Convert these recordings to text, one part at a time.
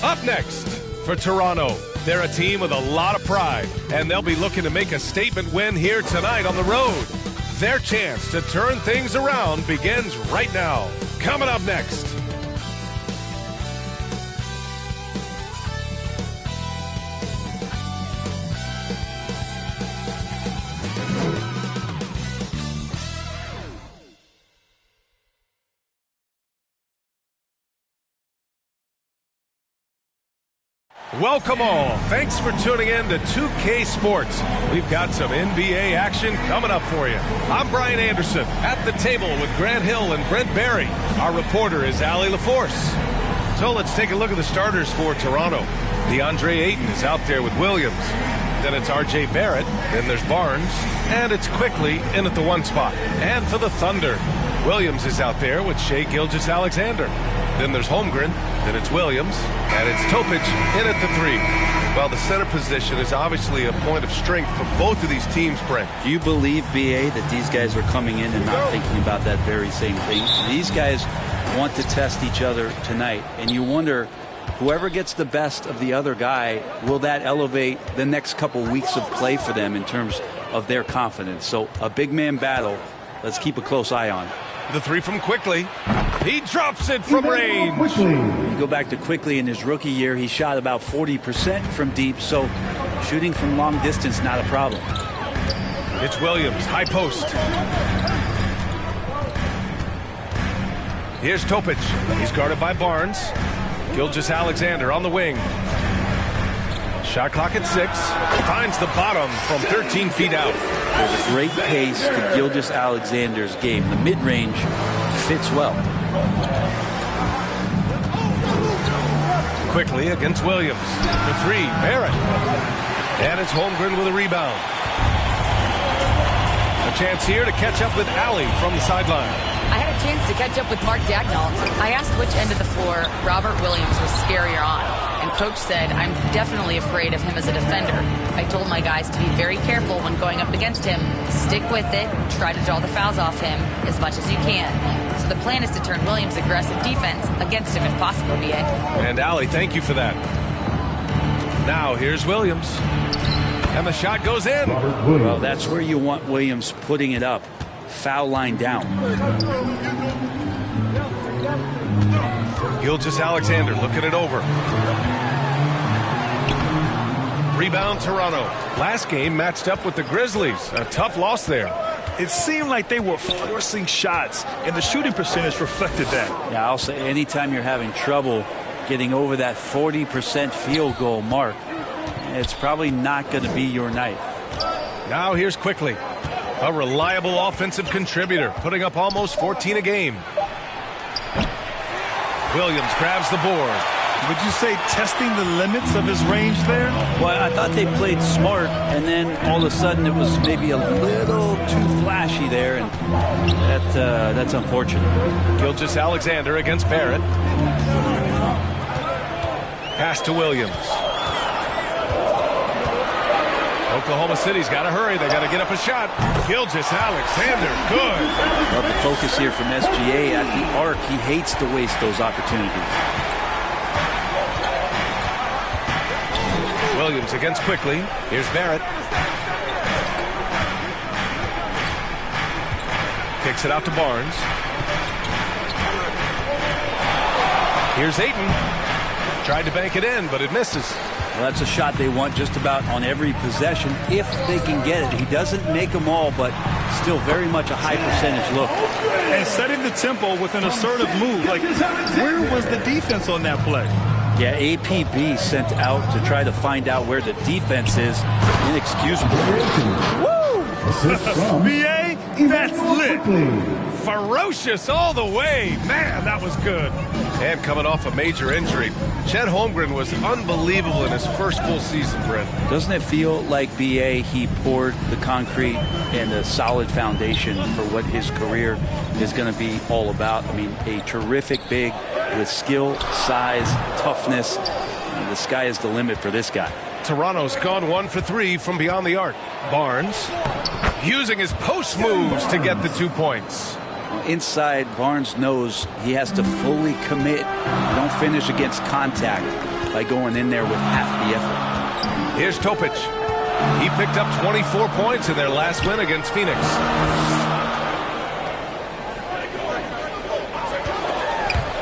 Up next, for Toronto, they're a team with a lot of pride, and they'll be looking to make a statement win here tonight on the road. Their chance to turn things around begins right now. Coming up next. Welcome all. Thanks for tuning in to 2K Sports. We've got some NBA action coming up for you. I'm Brian Anderson at the table with Grant Hill and Brent Barry. Our reporter is Allie LaForce. So let's take a look at the starters for Toronto. DeAndre Ayton is out there with Williams. Then it's R.J. Barrett. Then there's Barnes. And it's Quickly in at the 1 spot. And for the Thunder, Williams is out there with Shai Gilgeous-Alexander. Then there's Holmgren, then it's Williams, and it's Topic in at the 3. Well, the center position is obviously a point of strength for both of these teams, Brent. Do you believe, B.A., that these guys are coming in and not thinking about that very same thing? These guys want to test each other tonight, and you wonder, whoever gets the best of the other guy, will that elevate the next couple weeks of play for them in terms of their confidence? So a big man battle, let's keep a close eye on. The 3 from Quickly. He drops it from range. You go back to Quickly in his rookie year, he shot about 40% from deep, so shooting from long distance, not a problem. It's Williams, high post. Here's Topic. He's guarded by Barnes. Gilgeous-Alexander on the wing. Shot clock at 6. Finds the bottom from 13 feet out. There's a great pace to Gilgeous-Alexander's game. The mid-range fits well. Quickly against Williams. The 3, Barrett. And it's Holmgren with a rebound. A chance here to catch up with Allie from the sideline. I had a chance to catch up with Mark Dagnall. I asked which end of the floor Robert Williams was scarier on, and Coach said, I'm definitely afraid of him as a defender. I told my guys to be very careful when going up against him. Stick with it, try to draw the fouls off him as much as you can. So the plan is to turn Williams' aggressive defense against him if possible, B.A. And Allie, thank you for that. Now here's Williams. And the shot goes in. Well, that's where you want Williams putting it up. Foul line down. Gilgeous-Alexander looking it over. Rebound Toronto. Last game matched up with the Grizzlies. A tough loss there. It seemed like they were forcing shots, and the shooting percentage reflected that. Yeah, I'll say anytime you're having trouble getting over that 40% field goal mark, it's probably not going to be your night. Now here's Quickly. A reliable offensive contributor, putting up almost 14 a game. Williams grabs the board. Would you say testing the limits of his range there? Well, I thought they played smart, and then all of a sudden it was maybe a little too flashy there, and that's unfortunate. Gilgeous-Alexander against Barrett. Pass to Williams. Oklahoma City's got to hurry. They got to get up a shot. Gilgeous-Alexander, good. Love the focus here from SGA at the arc. He hates to waste those opportunities. Williams against Quickly. Here's Barrett. Kicks it out to Barnes. Here's Ayton. Tried to bank it in, but it misses. Well, that's a shot they want just about on every possession if they can get it. He doesn't make them all, but still very much a high percentage look. And setting the tempo with an assertive move. Like, where was the defense on that play? Yeah, APB sent out to try to find out where the defense is. Inexcusable. Woo! B.A., that's lit. Ferocious all the way. Man, that was good. And coming off a major injury, Chet Holmgren was unbelievable in his first full season, Brent. Doesn't it feel like, B.A., he poured the concrete and a solid foundation for what his career is going to be all about? I mean, a terrific big with skill, size, toughness. The sky is the limit for this guy. Toronto's gone 1 for 3 from beyond the arc. Barnes using his post moves to get the 2 points. Inside, Barnes knows he has to fully commit. Don't finish against contact. by going in there with half the effort. Here's Topic. He picked up 24 points in their last win against Phoenix.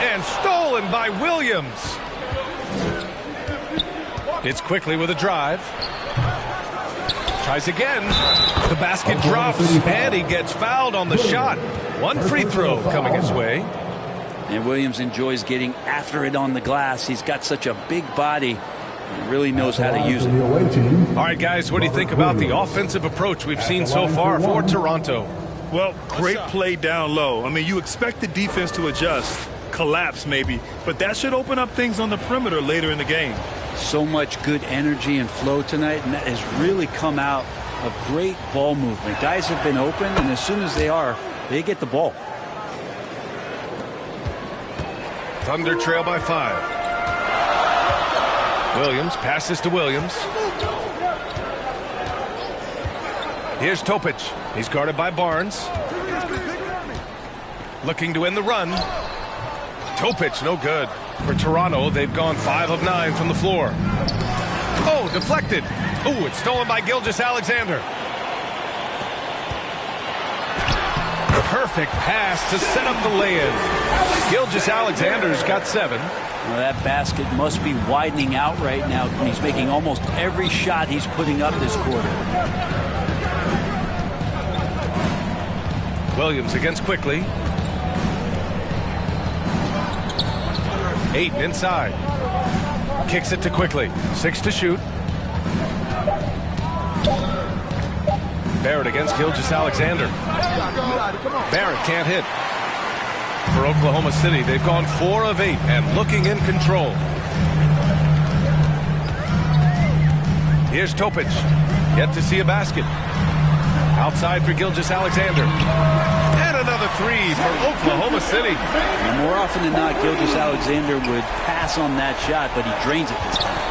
And stolen by Williams. It's quickly with a drive. Tries again. The basket drops, and he gets fouled on the shot. One free throw coming his way. And Williams enjoys getting after it on the glass. He's got such a big body. He really knows how to use it. All right, guys, what do you think about the offensive approach we've seen so far for Toronto? Well, great play down low. I mean, you expect the defense to adjust, collapse maybe, but that should open up things on the perimeter later in the game. So much good energy and flow tonight, and that has really come out of great ball movement. Guys have been open, and as soon as they get the ball. Thunder trail by 5. Williams passes to Williams. Here's Topic. He's guarded by Barnes. Looking to end the run. Topic, no good. For Toronto, they've gone 5 of 9 from the floor. Oh, deflected. Oh, it's stolen by Gilgeous-Alexander. Perfect pass to set up the lay-in. Gilgeous-Alexander's got 7. Well, that basket must be widening out right now. He's making almost every shot he's putting up this quarter. Williams against Quickly. Ayton inside. Kicks it to Quickly. 6 to shoot. Barrett against Gilgeous-Alexander. Barrett can't hit. For Oklahoma City, they've gone 4 of 8 and looking in control. Here's Topic. Yet to see a basket. Outside for Gilgeous-Alexander. And another 3 for Oklahoma City. And more often than not, Gilgeous-Alexander would pass on that shot, but he drains it this time.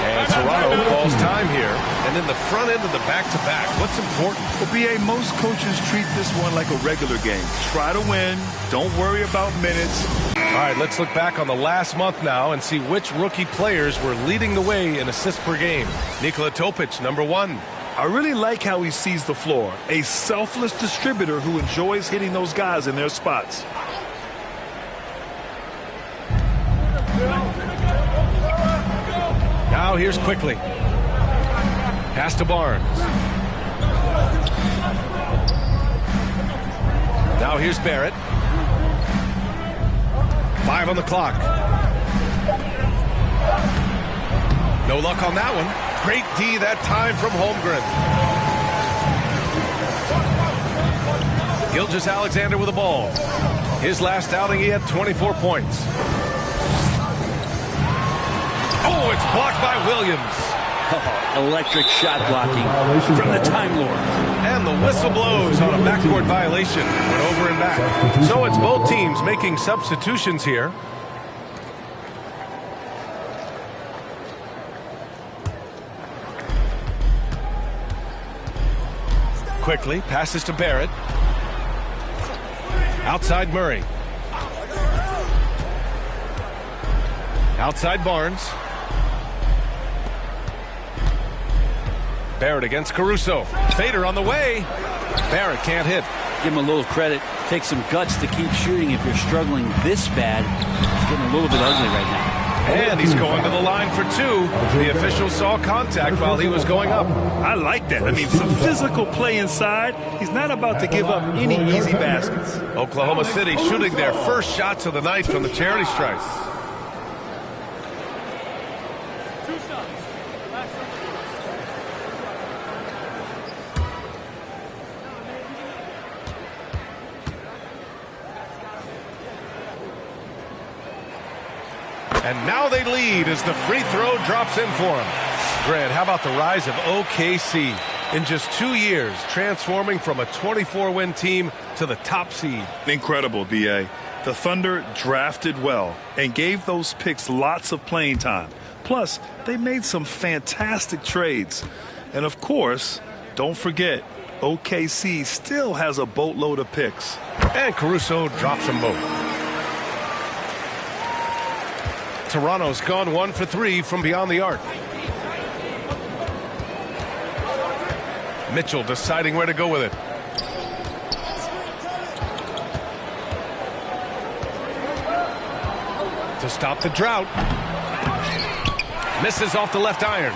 And Toronto calls time here. And in the front end of the back-to-back, what's important? Well, BA, most coaches treat this one like a regular game. Try to win. Don't worry about minutes. All right, let's look back on the last month now and see which rookie players were leading the way in assists per game. Nikola Topic, number 1. I really like how he sees the floor. A selfless distributor who enjoys hitting those guys in their spots. Now here's Quickly. Pass to Barnes. Now here's Barrett. 5 on the clock. No luck on that one. Great D that time from Holmgren. Gilgeous-Alexander with the ball. His last outing, he had 24 points. Oh, it's blocked by Williams. Oh, electric shot blocking from the Time Lord. And the whistle blows on a backcourt violation. Went over and back. So it's both teams making substitutions here. Quickly passes to Barrett. Outside Murray. Outside Barnes. Barrett against Caruso. Fader on the way. Barrett can't hit. Give him a little credit. Take some guts to keep shooting if you're struggling this bad. It's getting a little bit ugly right now. And he's going to the line for 2. The official saw contact while he was going up. I like that. I mean, some physical play inside. He's not about to give up any easy baskets. Oklahoma City shooting their first shots of the night from the charity stripe. And now they lead as the free throw drops in for them. Grant, how about the rise of OKC? In just 2 years, transforming from a 24-win team to the top seed. Incredible, B.A. The Thunder drafted well and gave those picks lots of playing time. Plus, they made some fantastic trades. And of course, don't forget, OKC still has a boatload of picks. And Caruso drops them both. Toronto's gone 1 for 3 from beyond the arc. Mitchell deciding where to go with it. To stop the drought. Misses off the left iron.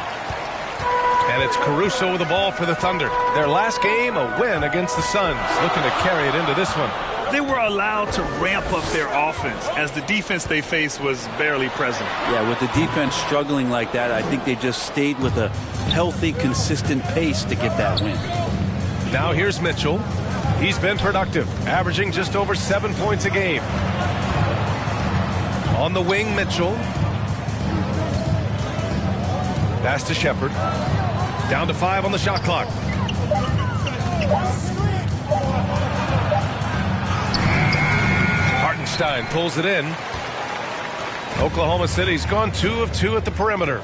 And it's Caruso with the ball for the Thunder. Their last game, a win against the Suns. Looking to carry it into this one. They were allowed to ramp up their offense as the defense they faced was barely present. Yeah, with the defense struggling like that, I think they just stayed with a healthy, consistent pace to get that win. Now here's Mitchell. He's been productive, averaging just over 7 points a game. On the wing, Mitchell. Pass to Shepherd. Down to 5 on the shot clock. Hartenstein pulls it in. Oklahoma City's gone 2 of 2 at the perimeter.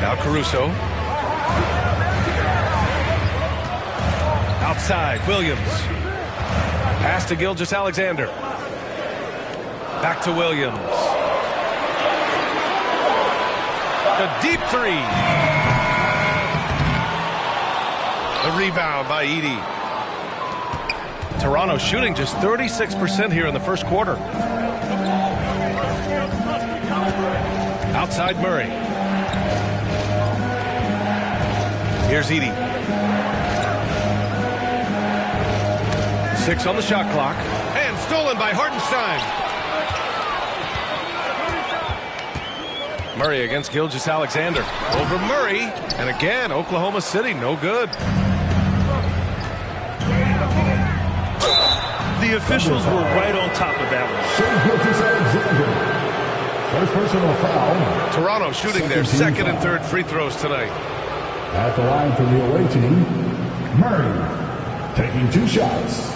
Now Caruso. Outside, Williams. Pass to Gilgeous-Alexander. Back to Williams. A deep 3. The rebound by Edey. Toronto shooting just 36% here in the first quarter. Outside Murray. Here's Edey. 6 on the shot clock. And stolen by Hartenstein. Murray against Gilgeous-Alexander. Over Murray. And again, Oklahoma City, no good. The officials were right on top of that one. First personal foul. Toronto shooting their second and third free throws tonight. At the line for the away team, Murray taking 2 shots.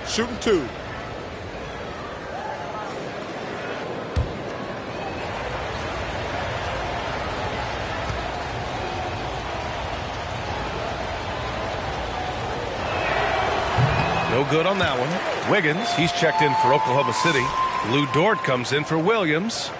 Shooting 2. No good on that one. Wiggins, he's checked in for Oklahoma City. Lou Dort comes in for Williams.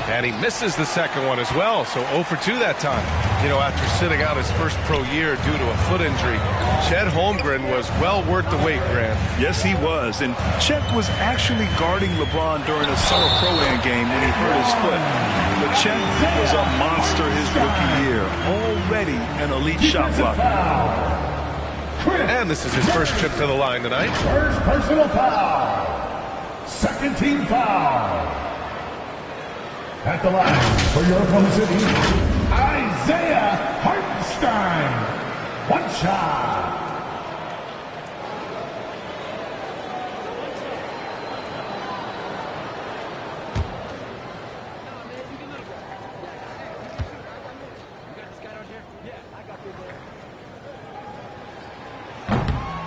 And he misses the second one as well, so 0 for 2 that time. You know, after sitting out his first pro year due to a foot injury, Chet Holmgren was well worth the wait, Grant. Yes, he was. And Chet was actually guarding LeBron during a summer pro-am game when he hurt his foot. But Chet was a monster his rookie year. Already an elite shot blocker. And this is his first trip to the line tonight. First personal foul. Second team foul. At the line for your Oklahoma City, Isaiah Hartenstein. 1 shot.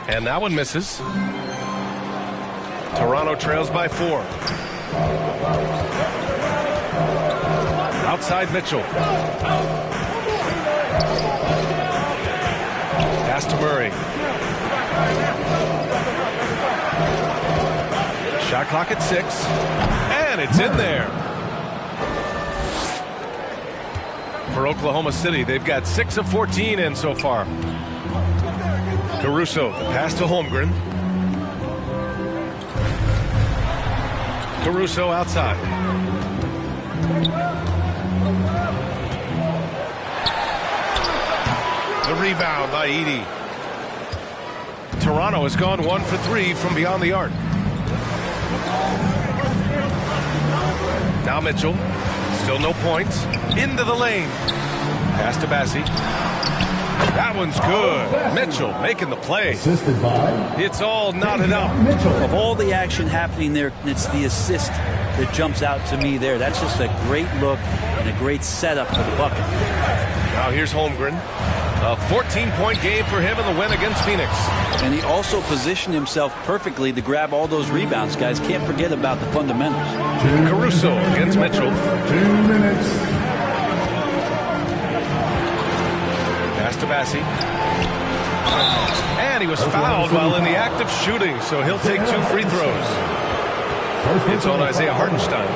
And that one misses. Toronto trails by 4. Outside Mitchell. Pass to Murray. Shot clock at 6. And it's in there. For Oklahoma City, they've got 6 of 14 in so far. Caruso, the pass to Holmgren. Caruso outside. The rebound by Edey. Toronto has gone 1 for 3 from beyond the arc. Now Mitchell. Still no points. Into the lane. Pass to Bassi. That one's good. Mitchell making the play. Assisted by It's all knotted up. Mitchell. Of all the action happening there, it's the assist that jumps out to me there. That's just a great look and a great setup for the bucket. Now here's Holmgren. A 14-point game for him in the win against Phoenix. And he also positioned himself perfectly to grab all those rebounds, guys. Can't forget about the fundamentals. Caruso against Mitchell. 2 minutes. Pass to Bassi. And he was fouled while in the act of shooting, so he'll take 2 free throws. It's on Isaiah Hartenstein.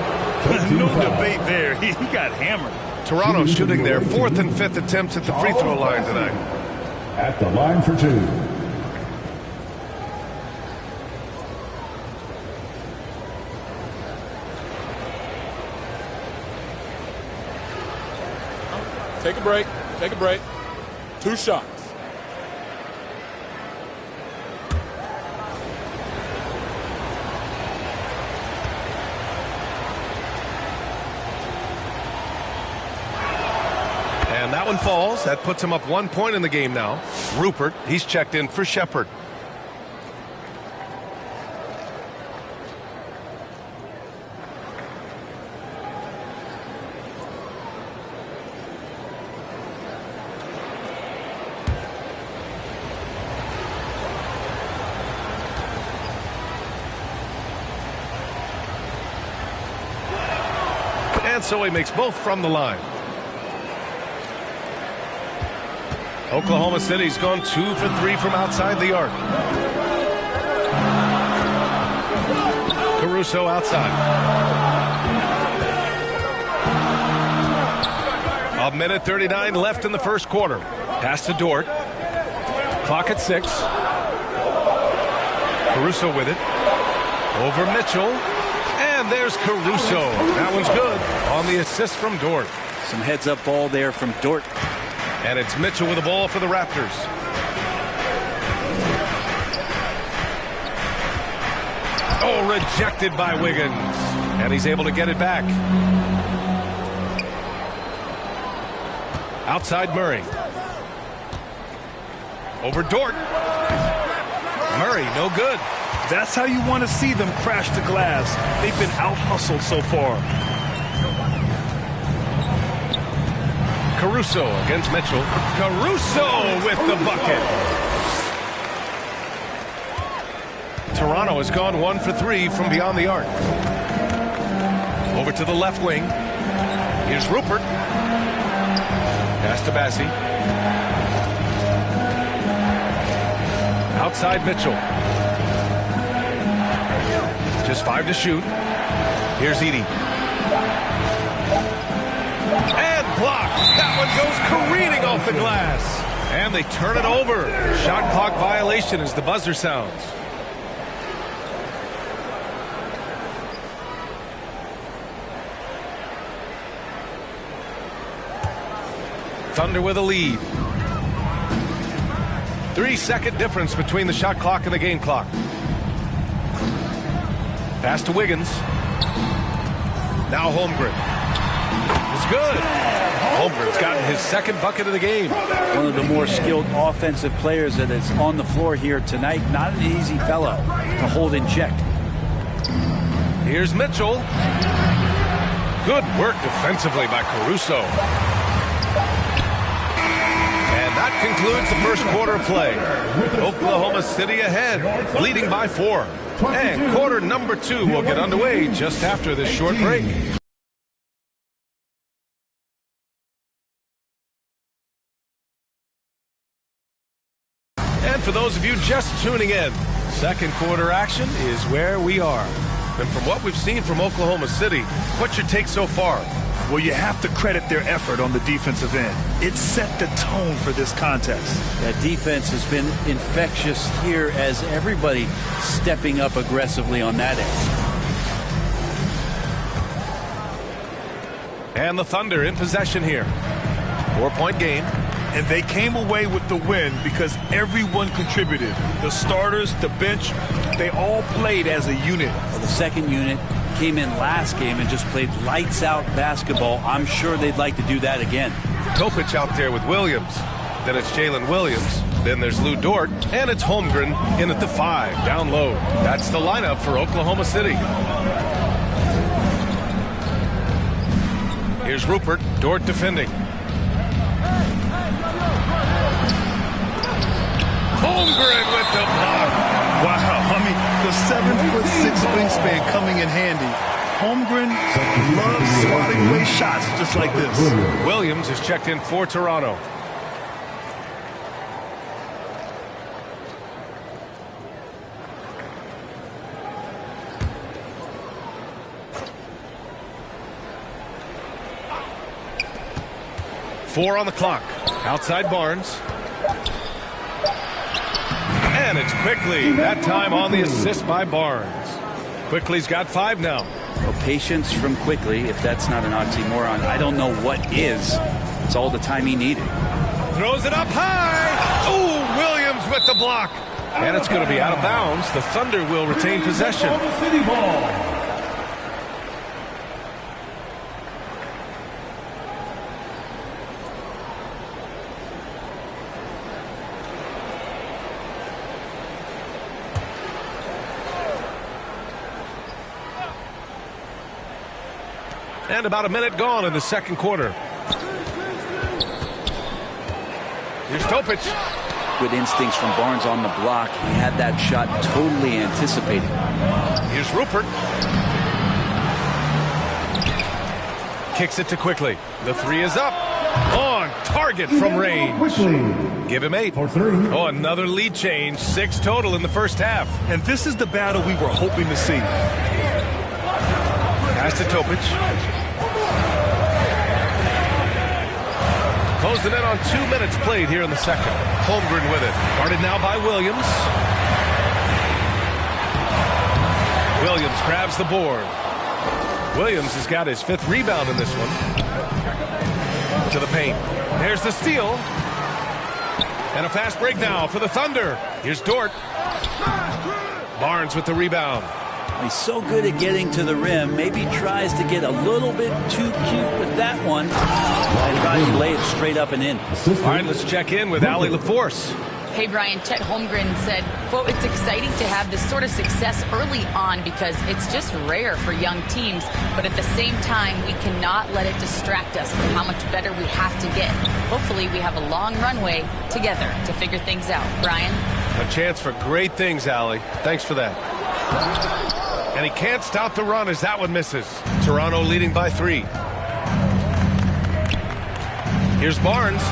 No debate there. He got hammered. Toronto shooting their 4th and 5th attempts at the free throw line tonight. At the line for 2. Take a break. Take a break. 2 shots. And that one falls. That puts him up 1 point in the game now. Rupert, he's checked in for Shepard. And so he makes both from the line. Oklahoma City's gone 2 for 3 from outside the arc. Caruso outside. A minute 39 left in the first quarter. Pass to Dort. Clock at 6. Caruso with it. Over Mitchell. And there's Caruso. That one's good on the assist from Dort. Some heads-up ball there from Dort. And it's Mitchell with the ball for the Raptors. Oh, rejected by Wiggins. And he's able to get it back. Outside Murray. Over Dort. Murray, no good. That's how you want to see them crash the glass. They've been out-hustled so far. Caruso against Mitchell. Caruso with the bucket. Toronto has gone 1 for 3 from beyond the arc. Over to the left wing. Here's Rupert. Pass to Bassi. Outside Mitchell. Just 5 to shoot. Here's Edey. And blocked. That one goes careening off the glass. And they turn it over. Shot clock violation as the buzzer sounds. Thunder with a lead. 3-second difference between the shot clock and the game clock. Pass to Wiggins. Now Holmgren. It's good. Holmgren's gotten his second bucket of the game. One of the more skilled offensive players that is on the floor here tonight. Not an easy fella to hold in check. Here's Mitchell. Good work defensively by Caruso. And that concludes the first quarter of play. Oklahoma City ahead, leading by 4. And quarter number 2 will get underway just after this short break. And for those of you just tuning in, second quarter action is where we are. And from what we've seen from Oklahoma City, what's your take so far? Well, you have to credit their effort on the defensive end. It set the tone for this contest. That defense has been infectious here as everybody stepping up aggressively on that end. And the Thunder in possession here. 4-point game. And they came away with the win because everyone contributed. The starters, the bench, they all played as a unit. Well, the second unit came in last game and just played lights out basketball. I'm sure they'd like to do that again. Topic out there with Williams. Then it's Jalen Williams. Then there's Lou Dort. And it's Holmgren in at the 5, down low. That's the lineup for Oklahoma City. Here's Rupert. Dort defending. Holmgren with the block. Wow, I mean, the 7'6" wingspan coming in handy. Holmgren loves swatting away shots just like this. Williams is checked in for Toronto. Four on the clock. Outside Barnes. And it's Quickly. That time on the assist by Barnes. Quickly's got 5 now. Well, patience from Quickly, if that's not an oxymoron, I don't know what is. It's all the time he needed. Throws it up high. Oh, Williams with the block. And it's going to be out of bounds. The Thunder will retain possession. City ball. And about a minute gone in the second quarter. Here's Topic. Good instincts from Barnes on the block. He had that shot totally anticipated. Here's Rupert. Kicks it to Quickly. The 3 is up. On target from range. Give him 8. For 3. Oh, another lead change. 6 total in the first half. And this is the battle we were hoping to see. Pass to Topic. Closed it in on 2 minutes played here in the second. Holmgren with it. Guarded now by Williams. Williams grabs the board. Williams has got his 5th rebound in this one. To the paint. There's the steal. And a fast break now for the Thunder. Here's Dort. Barnes with the rebound. He's so good at getting to the rim. Maybe tries to get a little bit too cute with that one. And tries to lay it straight up and in. All right, let's check in with Allie LaForce. Hey, Brian, Chet Holmgren said, quote, "It's exciting to have this sort of success early on because it's just rare for young teams. But at the same time, we cannot let it distract us from how much better we have to get. Hopefully, we have a long runway together to figure things out." Brian? A chance for great things, Allie. Thanks for that. And he can't stop the run as that one misses. Toronto leading by 3. Here's Barnes.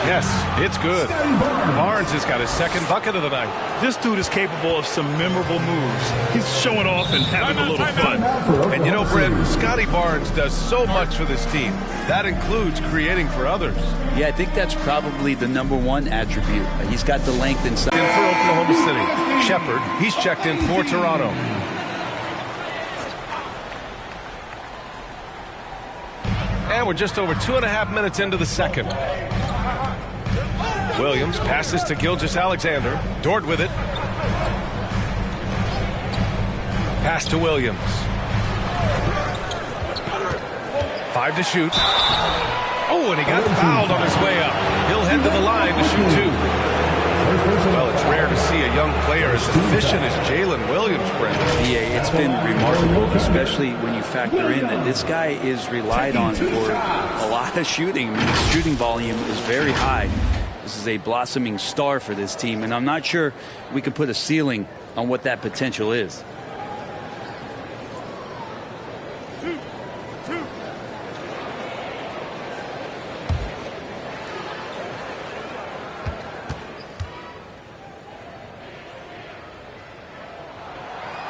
Yes, it's good. Barnes has got his 2nd bucket of the night. This dude is capable of some memorable moves. He's showing off and having a little fun. And you know, Brent, Scotty Barnes does so much for this team. That includes creating for others. Yeah, I think that's probably the #1 attribute. He's got the length inside. In for Oklahoma City. Shepard, he's checked in for Toronto. And we're just over 2.5 minutes into the second. Williams passes to Gilgeous-Alexander. Dort with it. Pass to Williams. 5 to shoot. Oh, and he got fouled on his way up. He'll head to the line to shoot 2. Well, it's rare to see a young player as efficient as Jalen Williams, Brent. Yeah, it's been remarkable, especially when you factor in that this guy is relied on for a lot of shooting. I mean, his shooting volume is very high. This is a blossoming star for this team, and I'm not sure we can put a ceiling on what that potential is.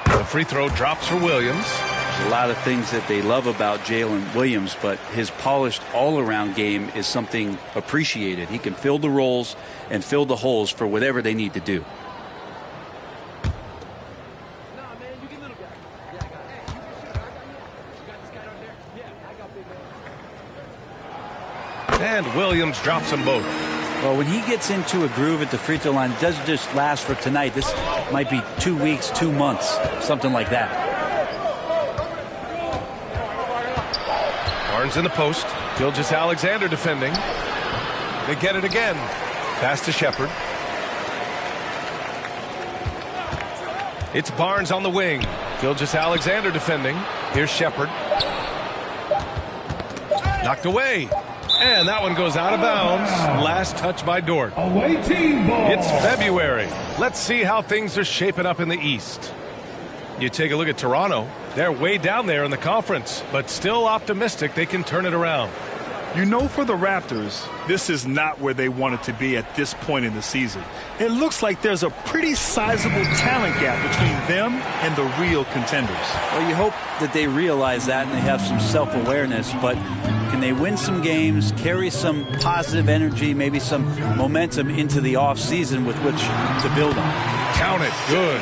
The free throw drops for Williams. There's a lot of things that they love about Jalen Williams, but his polished all-around game is something appreciated. He can fill the roles and fill the holes for whatever they need to do. And Williams drops them both. Well, when he gets into a groove at the free throw line, it doesn't just last for tonight. This might be 2 weeks, 2 months, something like that. Barnes in the post. Gilgeous-Alexander defending. They get it again. Pass to Shepard. It's Barnes on the wing. Gilgeous-Alexander defending. Here's Shepard. Knocked away. And that one goes out of bounds. Last touch by Dort. Away team ball. It's February. Let's see how things are shaping up in the East. You take a look at Toronto. They're way down there in the conference, but still optimistic they can turn it around. You know, for the Raptors, this is not where they wanted to be at this point in the season. It looks like there's a pretty sizable talent gap between them and the real contenders. Well, you hope that they realize that and they have some self-awareness, but can they win some games, carry some positive energy, maybe some momentum into the offseason with which to build on? Count it. Good.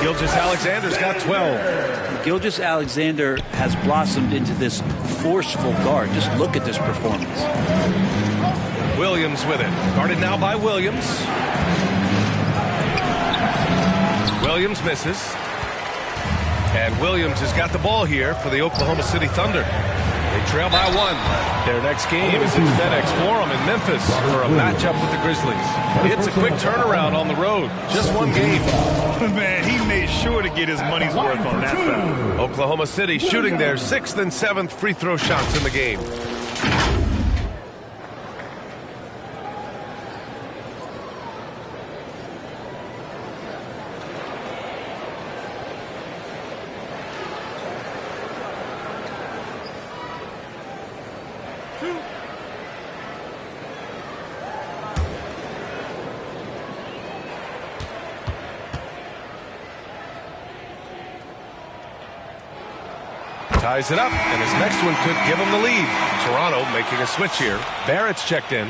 Gilgeous-Alexander's got 12. Gilgeous-Alexander has blossomed into this forceful guard. Just look at this performance. Williams with it. Guarded now by Williams. Williams misses. And Williams has got the ball here for the Oklahoma City Thunder. They trail by 1. Their next game is at FedEx Forum in Memphis for a matchup with the Grizzlies. It's a quick turnaround on the road. Just one game. Man, he made sure to get his money's worth on that foul. Oklahoma City shooting their 6th and 7th free throw shots in the game. Ties it up, and his next one could give him the lead. Toronto making a switch here. Barrett's checked in.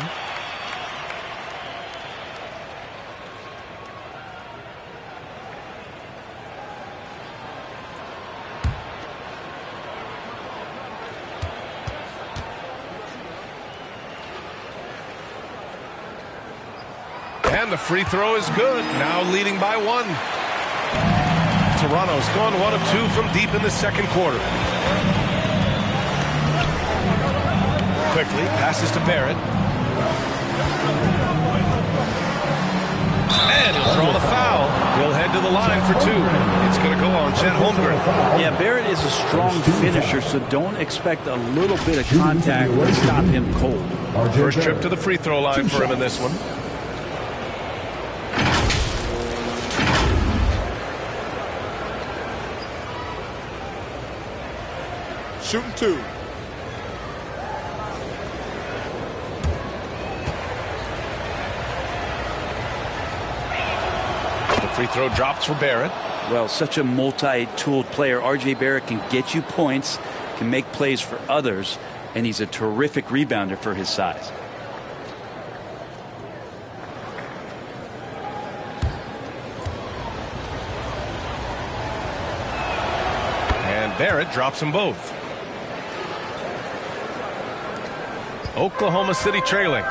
And the free throw is good. Now leading by 1. Toronto's gone 1 of 2 from deep in the second quarter. Quickly passes to Barrett. And he'll draw the foul. He'll head to the line for 2. It's going to go on Chet Holmgren. Yeah, Barrett is a strong finisher, so don't expect a little bit of contact to stop him cold. First trip to the free throw line for him in this one. Shooting 2. The free throw drops for Barrett. Well, such a multi-tooled player. R.J. Barrett can get you points, can make plays for others, and he's a terrific rebounder for his size. And Barrett drops them both. Oklahoma City trailing.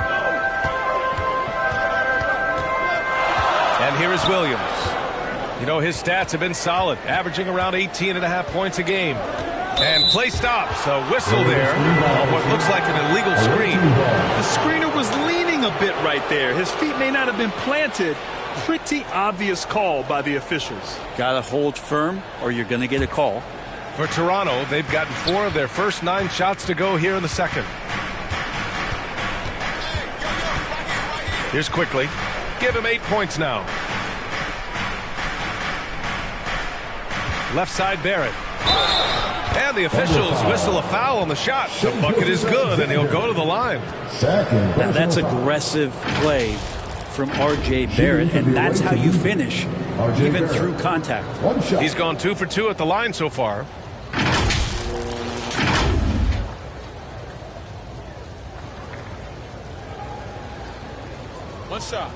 And here is Williams. You know, his stats have been solid, averaging around 18.5 points a game. And play stops. A whistle there on what looks like an illegal screen. The screener was leaning a bit right there. His feet may not have been planted. Pretty obvious call by the officials. Got to hold firm or you're going to get a call. For Toronto, they've gotten 4 of their first 9 shots to go here in the second. Here's Quickly. Give him 8 points now. Left side Barrett. And the officials whistle a foul on the shot. The bucket is good, and he'll go to the line. Now that's aggressive play from R.J. Barrett, and that's how you finish, even through contact. He's gone 2 for 2 at the line so far. One shot.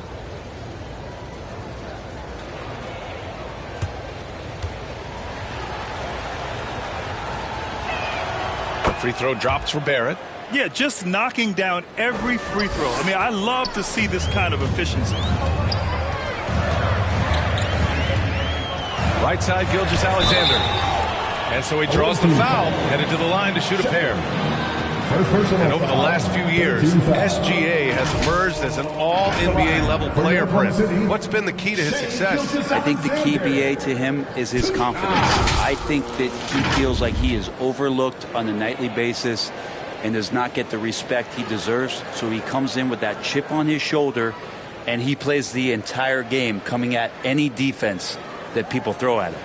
The free throw drops for Barrett. Yeah, just knocking down every free throw. I mean, I love to see this kind of efficiency. Right side, Gilgeous-Alexander. And so he draws the foul, headed to the line to shoot a pair. And over the last few years, SGA has emerged as an all-NBA level player, Brent. What's been the key to his success? I think the key, BA, to him is his confidence. I think that he feels like he is overlooked on a nightly basis and does not get the respect he deserves. So he comes in with that chip on his shoulder, and he plays the entire game coming at any defense that people throw at him.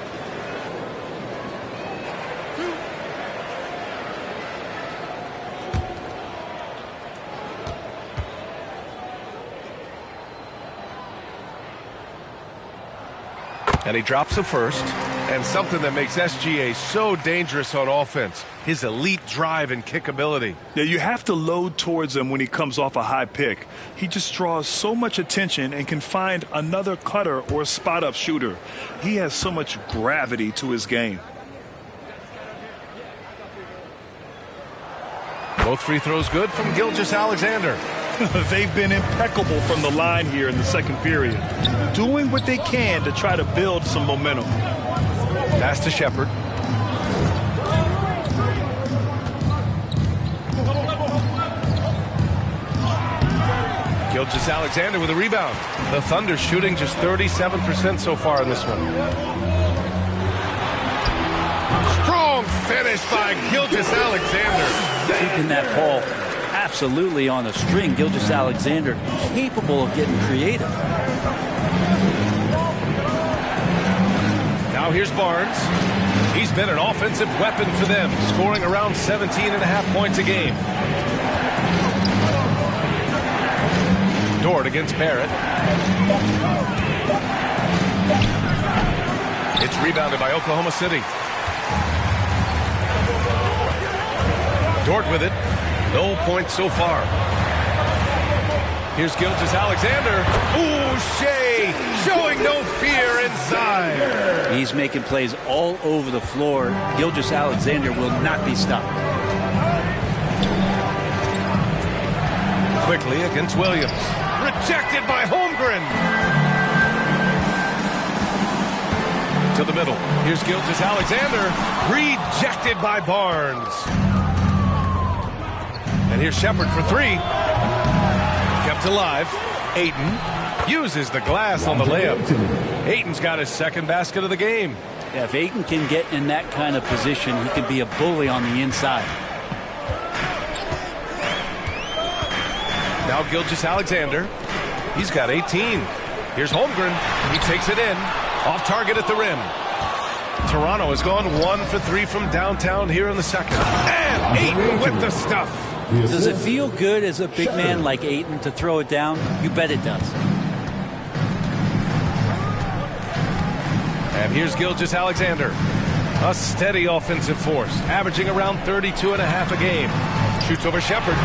And he drops the first. And something that makes SGA so dangerous on offense, his elite drive and kickability. Yeah, you have to load towards him when he comes off a high pick. He just draws so much attention and can find another cutter or a spot-up shooter. He has so much gravity to his game. Both free throws good from Gilgeous-Alexander. They've been impeccable from the line here in the second period, doing what they can to try to build some momentum. Pass to Shepherd. Gilgeous-Alexander with a rebound. The Thunder shooting just 37% so far in this one. Strong finish by Gilgeous-Alexander. Keeping that ball absolutely on a string. Gilgeous-Alexander capable of getting creative. Now here's Barnes. He's been an offensive weapon for them, scoring around 17.5 points a game. Dort against Barrett. It's rebounded by Oklahoma City. Dort with it. No points so far. Here's Gilgeous-Alexander. Ooh, Shea showing no fear inside. He's making plays all over the floor. Gilgeous-Alexander will not be stopped. Quickly against Williams. Rejected by Holmgren. To the middle. Here's Gilgeous-Alexander. Rejected by Barnes. And here's Shepherd for three. Kept alive. Ayton uses the glass on the layup. Ayton's got his second basket of the game. Yeah, if Ayton can get in that kind of position, he can be a bully on the inside. Now Gilgeous-Alexander. He's got 18. Here's Holmgren. He takes it in. Off target at the rim. Toronto has gone 1 for 3 from downtown here in the second. And Ayton with the stuff. Does it feel good as a big man like Ayton to throw it down? You bet it does. And here's Gilgeous-Alexander. A steady offensive force, averaging around 32.5 a game. Shoots over Shepherd.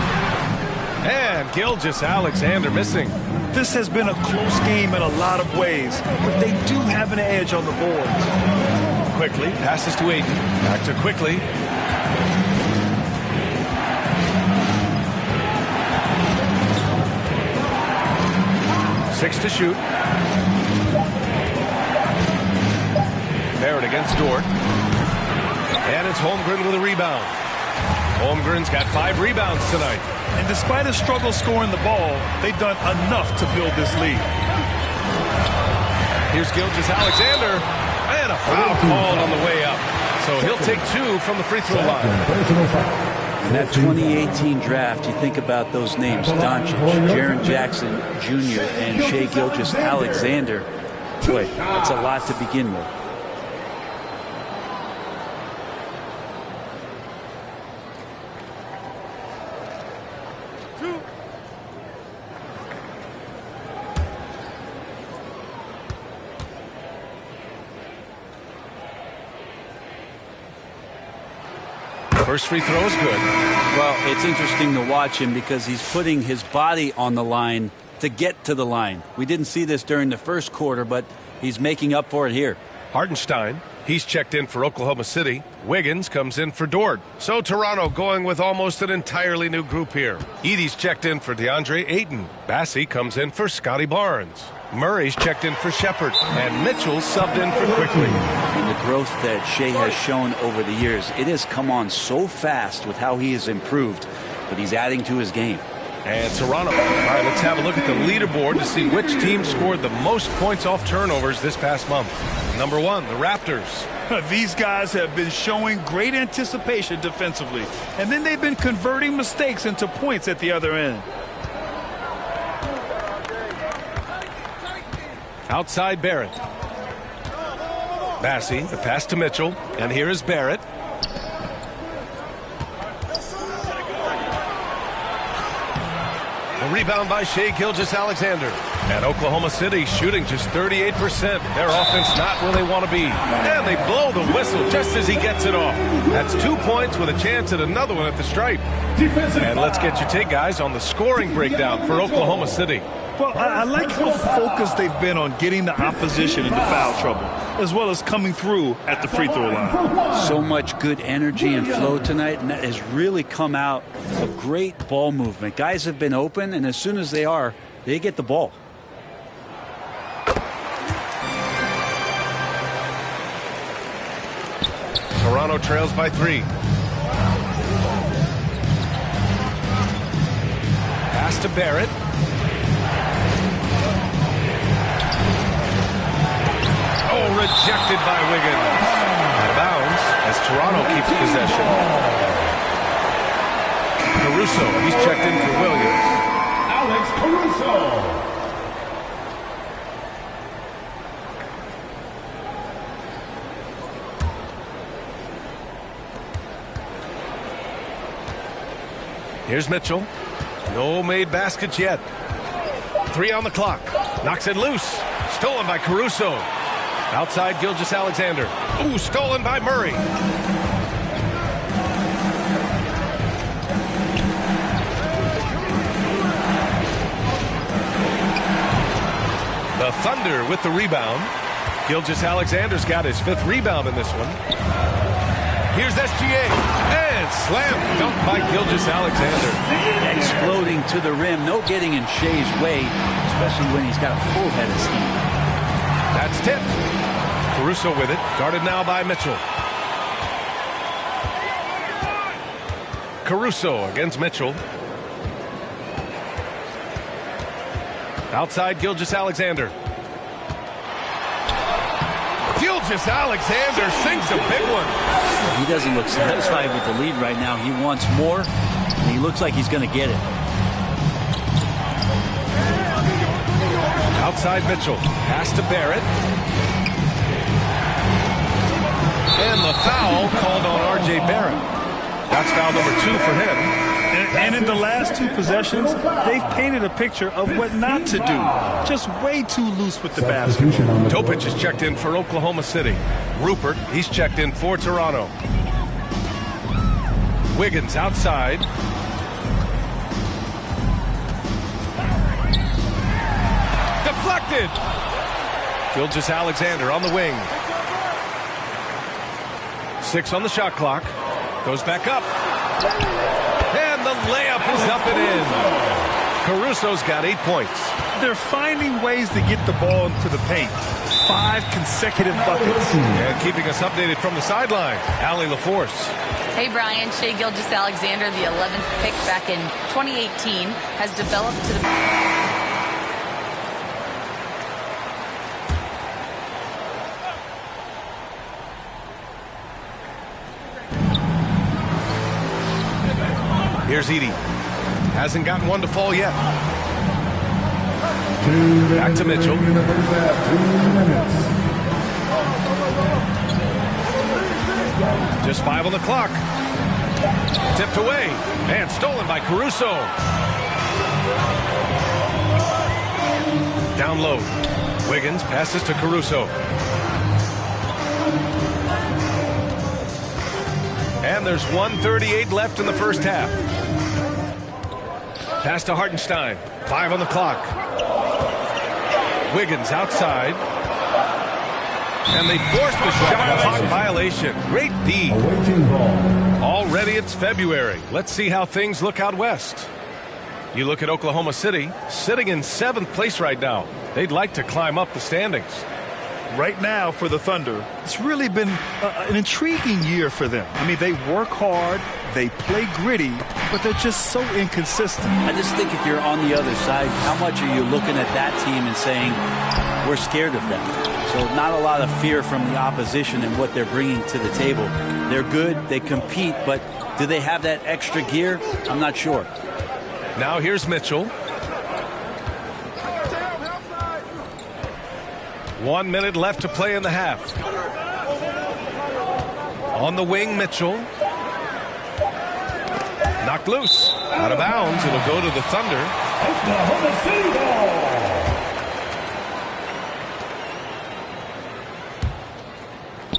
And Gilgeous-Alexander missing. This has been a close game in a lot of ways, but they do have an edge on the boards. Quickly passes to Ayton. Back to Quickly. Six to shoot. Barrett against Dort. And it's Holmgren with a rebound. Holmgren's got 5 rebounds tonight. And despite a struggle scoring the ball, they've done enough to build this lead. Here's Gilgeous-Alexander. And a foul called on the way up. So he'll take 2 from the free throw line. In that 2018 draft, you think about those names, Doncic, Jaren Jackson Jr., and Shai Gilgeous-Alexander. Boy, that's a lot to begin with. First free throw is good. Well, it's interesting to watch him because he's putting his body on the line to get to the line. We didn't see this during the first quarter, but he's making up for it here. Hartenstein, he's checked in for Oklahoma City. Wiggins comes in for Dort. So Toronto going with almost an entirely new group here. Edey's checked in for DeAndre Ayton. Bassey comes in for Scotty Barnes. Murray's checked in for Shepherd. And Mitchell's subbed in for Quickly. And the growth that Shai has shown over the years, it has come on so fast with how he has improved. but he's adding to his game. And Toronto. All right, let's have a look at the leaderboard to see which team scored the most points off turnovers this past month. Number 1, the Raptors. These guys have been showing great anticipation defensively, and then they've been converting mistakes into points at the other end. Outside Barrett. Bassey, the pass to Mitchell, and here is Barrett. The rebound by Shai Gilgeous-Alexander. And Oklahoma City shooting just 38%. Their offense not where they want to be. And they blow the whistle just as he gets it off. That's 2 points with a chance at another one at the stripe. And let's get your take, guys, on the scoring breakdown for Oklahoma City. Well, I like how focused they've been on getting the opposition into foul trouble, as well as coming through at the free throw line. So much good energy and flow tonight, and that has really come out of great ball movement. Guys have been open, and as soon as they are, they get the ball. Toronto trails by 3. Pass to Barrett. Rejected by Wiggins. Out of bounds as Toronto keeps possession. Caruso, he's checked in for Williams. Alex Caruso. Here's Mitchell. No made baskets yet. 3 on the clock. Knocks it loose. Stolen by Caruso. Outside Gilgeous-Alexander. Ooh, stolen by Murray. The Thunder with the rebound. Gilgeous-Alexander's got his 5th rebound in this one. Here's SGA. And slam dunk by Gilgeous-Alexander. Exploding to the rim. No getting in Shai's way, especially when he's got a full head of steam. That's tipped. Caruso with it, guarded now by Mitchell. Caruso against Mitchell. Outside Gilgeous-Alexander. Gilgeous-Alexander sinks a big one. He doesn't look satisfied with the lead right now. He wants more, and he looks like he's going to get it. Outside Mitchell. Pass to Barrett. And the foul called on R.J. Barrett. That's foul number 2 for him. And in the last 2 possessions, they've painted a picture of what not to do. Just way too loose with the basketball. Topic is checked in for Oklahoma City. Rupert, he's checked in for Toronto. Wiggins outside. Deflected. Gilgeous-Alexander on the wing. 6 on the shot clock. Goes back up. And the layup is up and in. Caruso's got 8 points. They're finding ways to get the ball into the paint. 5 consecutive buckets. And keeping us updated from the sideline, Allie LaForce. Hey, Brian. Shai Gilgeous-Alexander, the 11th pick back in 2018, has developed to the... Here's Edey. Hasn't gotten one to fall yet. Back to Mitchell. 2 minutes. Just 5 on the clock. Tipped away. And stolen by Caruso. Down low. Wiggins passes to Caruso. And there's 1:38 left in the first half. Pass to Hartenstein. 5 on the clock. Wiggins outside. And they forced the shot clock violation. Great D. Already it's February. Let's see how things look out west. You look at Oklahoma City, sitting in 7th place right now. They'd like to climb up the standings. Right now for the Thunder, it's really been an intriguing year for them. I mean, they work hard, they play gritty, but they're just so inconsistent. I just think if you're on the other side, how much are you looking at that team and saying, we're scared of them? So not a lot of fear from the opposition and what they're bringing to the table. They're good, they compete, but do they have that extra gear? I'm not sure. Now here's Mitchell. 1 minute left to play in the half. On the wing, Mitchell. Knocked loose. Out of bounds. It'll go to the Thunder. Oklahoma City ball.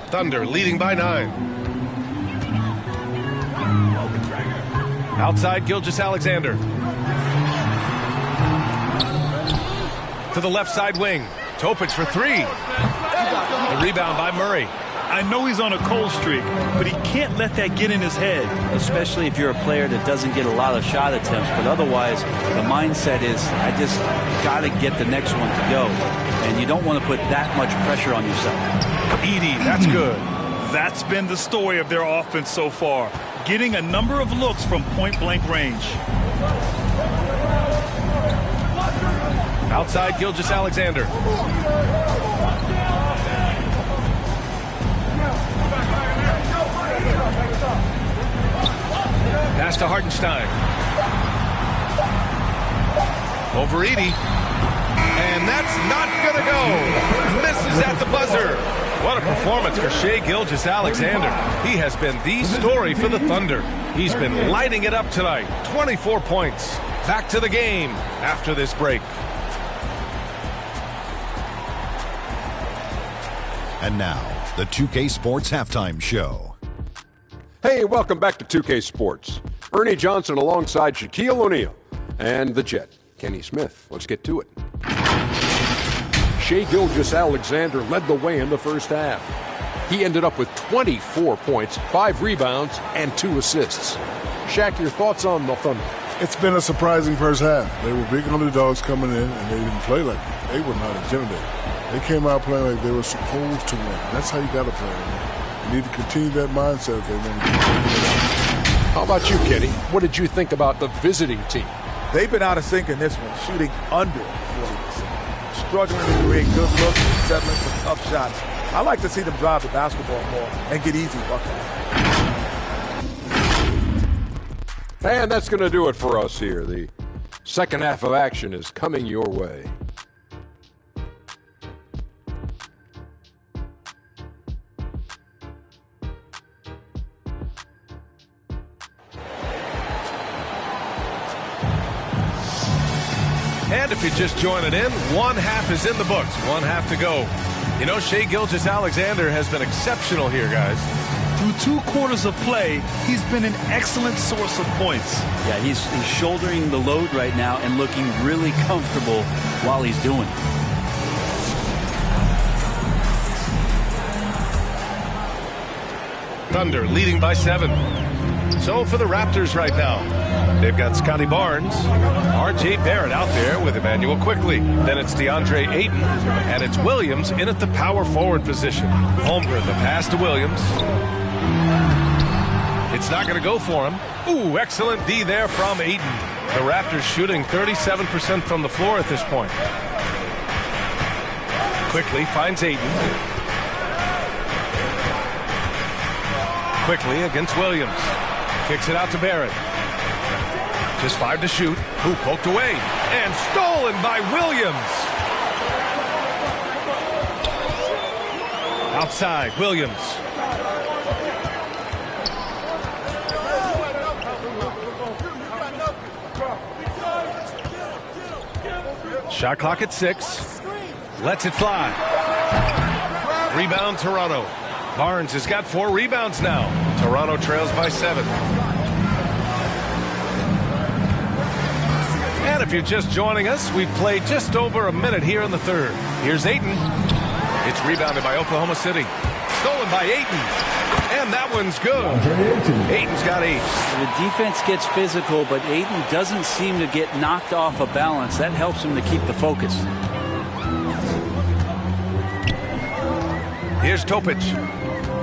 Thunder leading by 9. Outside, Gilgeous-Alexander. To the left side wing. Topic for 3. The rebound by Murray. I know he's on a cold streak, but he can't let that get in his head. Especially if you're a player that doesn't get a lot of shot attempts, but otherwise the mindset is, I just got to get the next one to go. And you don't want to put that much pressure on yourself. Edey, that's good. That's been the story of their offense so far, getting a number of looks from point-blank range. Outside, Gilgeous-Alexander. Pass to Hartenstein. Over Edey. And that's not going to go. Misses at the buzzer. What a performance for Shai Gilgeous-Alexander. He has been the story for the Thunder. He's been lighting it up tonight. 24 points. Back to the game after this break. And now, the 2K Sports Halftime Show. Hey, welcome back to 2K Sports. Ernie Johnson alongside Shaquille O'Neal and the Jet, Kenny Smith. Let's get to it. Shai Gilgeous-Alexander led the way in the first half. He ended up with 24 points, 5 rebounds, and 2 assists. Shaq, your thoughts on the Thunder? It's been a surprising first half. They were big underdogs coming in, and they didn't play like it. They were not intimidated. They came out playing like they were supposed to win. That's how you got to play. You need to continue that mindset if they want to continue. How about you, Kenny? What did you think about the visiting team? They've been out of sync in this one, shooting under 40%. Struggling to create good looks and settling for tough shots. I like to see them drive the basketball more and get easy buckets. And that's going to do it for us here. The second half of action is coming your way. And if you're just joining in, one half is in the books. One half to go. You know, Shai Gilgeous-Alexander has been exceptional here, guys. Through 2 quarters of play, he's been an excellent source of points. Yeah, he's shouldering the load right now and looking really comfortable while he's doing it. Thunder leading by 7. So for the Raptors right now, they've got Scotty Barnes, R.J. Barrett out there with Emmanuel Quickly. Then it's DeAndre Ayton, and it's Williams in at the power forward position. Holmgren, the pass to Williams. It's not going to go for him. Ooh, excellent D there from Ayton. The Raptors shooting 37% from the floor at this point. Quickly finds Ayton. Quickly against Williams. Kicks it out to Barrett. Just 5 to shoot. Ooh, poked away. And stolen by Williams. Outside, Williams. Shot clock at 6. Lets it fly. Rebound, Toronto. Barnes has got 4 rebounds now. Toronto trails by 7. And if you're just joining us, we've played just over a minute here in the third. Here's Ayton. It's rebounded by Oklahoma City. Stolen by Ayton. And that one's good. Ayton's got 8. The defense gets physical, but Ayton doesn't seem to get knocked off of balance. That helps him to keep the focus. Here's Topic.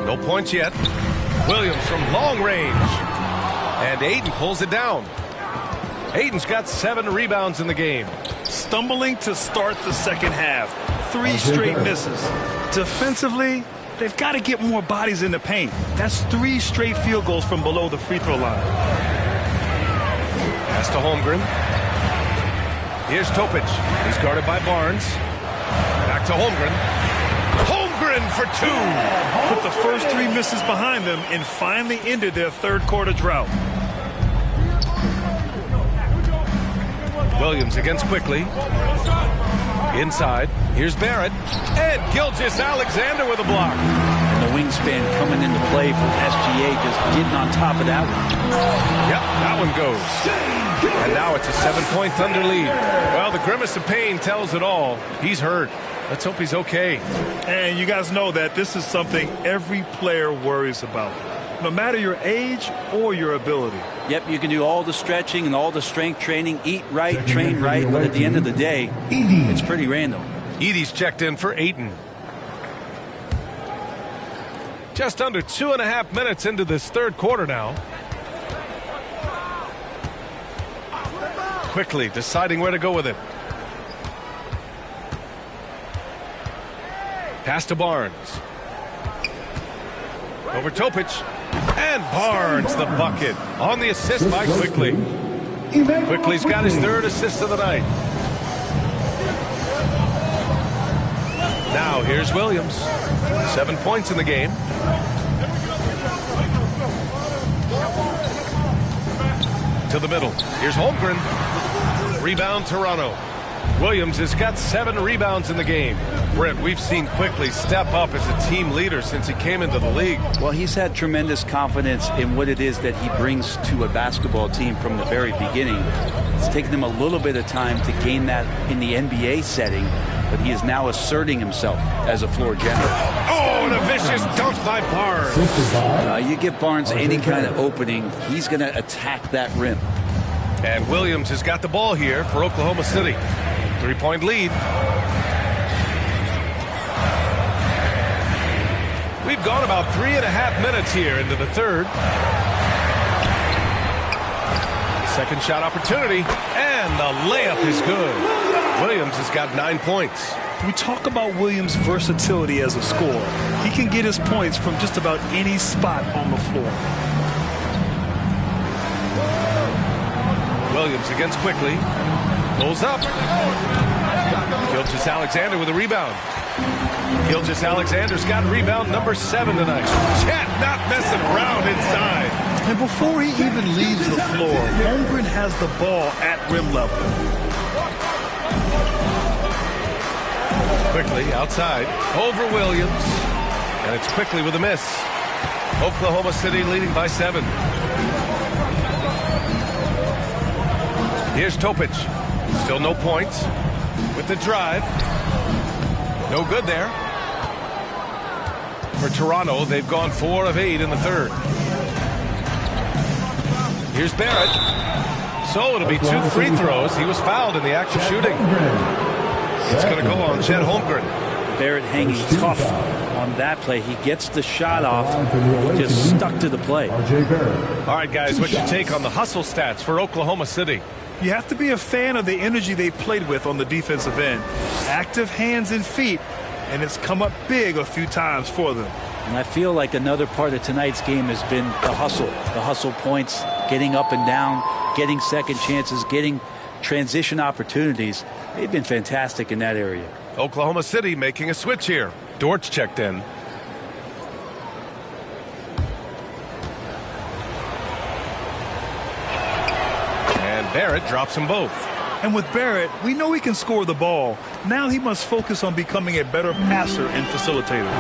No points yet. Williams from long range. And Ayton pulls it down. Ayton's got 7 rebounds in the game. Stumbling to start the second half. 3 straight misses. Defensively, they've got to get more bodies in the paint. That's 3 straight field goals from below the free throw line. Pass to Holmgren. Here's Topic. He's guarded by Barnes. Back to Holmgren. Holmgren for 2. Put the first 3 misses behind them and finally ended their third quarter drought. Williams against Quickly. Inside. Here's Barrett. And Gilgeous-Alexander with a block. And the wingspan coming into play from SGA, just getting on top of that one. Yep, that one goes. And now it's a 7-point Thunder lead. Well, the grimace of pain tells it all. He's hurt. Let's hope he's okay. And you guys know that this is something every player worries about, no matter your age or your ability. Yep, you can do all the stretching and all the strength training, eat right, train right, but at the end of the day, it's pretty random. Edey's checked in for Ayton. Just under 2.5 minutes into this third quarter now. Quickly deciding where to go with it. Pass to Barnes. Over Topic. And Barnes the bucket on the assist by Quickly. Quickly's got his 3rd assist of the night. Now here's Williams. 7 points in the game. To the middle. Here's Holmgren. Rebound Toronto. Williams has got 7 rebounds in the game. Brent, we've seen Quickly step up as a team leader since he came into the league. Well, he's had tremendous confidence in what it is that he brings to a basketball team from the very beginning. It's taken him a little bit of time to gain that in the NBA setting, but he is now asserting himself as a floor general. Oh, and a vicious dunk by Barnes. You give Barnes any kind of opening, he's going to attack that rim. And Williams has got the ball here for Oklahoma City. 3-point lead. We've gone about 3.5 minutes here into the third. Second shot opportunity, and the layup is good. Williams has got 9 points. We talk about Williams' versatility as a scorer. He can get his points from just about any spot on the floor. Williams against Quickly. Pulls up. Gilgeous-Alexander with a rebound. Gilgeous-Alexander's got rebound number 7 tonight. Chet not messing around inside. And before he even leaves the floor, Holmgren has the ball at rim level. Quickly outside. Over Williams. And it's Quickly with a miss. Oklahoma City leading by 7. Here's Topic. Still no points. With the drive. No good there. For Toronto, they've gone 4 of 8 in the third. Here's Barrett. So it'll be 2 free throws. He was fouled in the act of shooting. It's going to go on Chet Holmgren. Barrett hanging tough on that play. He gets the shot off. He just stuck to the play. All right, guys, what's your take on the hustle stats for Oklahoma City? You have to be a fan of the energy they've played with on the defensive end. Active hands and feet, and it's come up big a few times for them. And I feel like another part of tonight's game has been the hustle points, getting up and down, getting second chances, getting transition opportunities. They've been fantastic in that area. Oklahoma City making a switch here. Dortch checked in. And Barrett drops them both. And with Barrett, we know he can score the ball. Now he must focus on becoming a better passer and facilitator.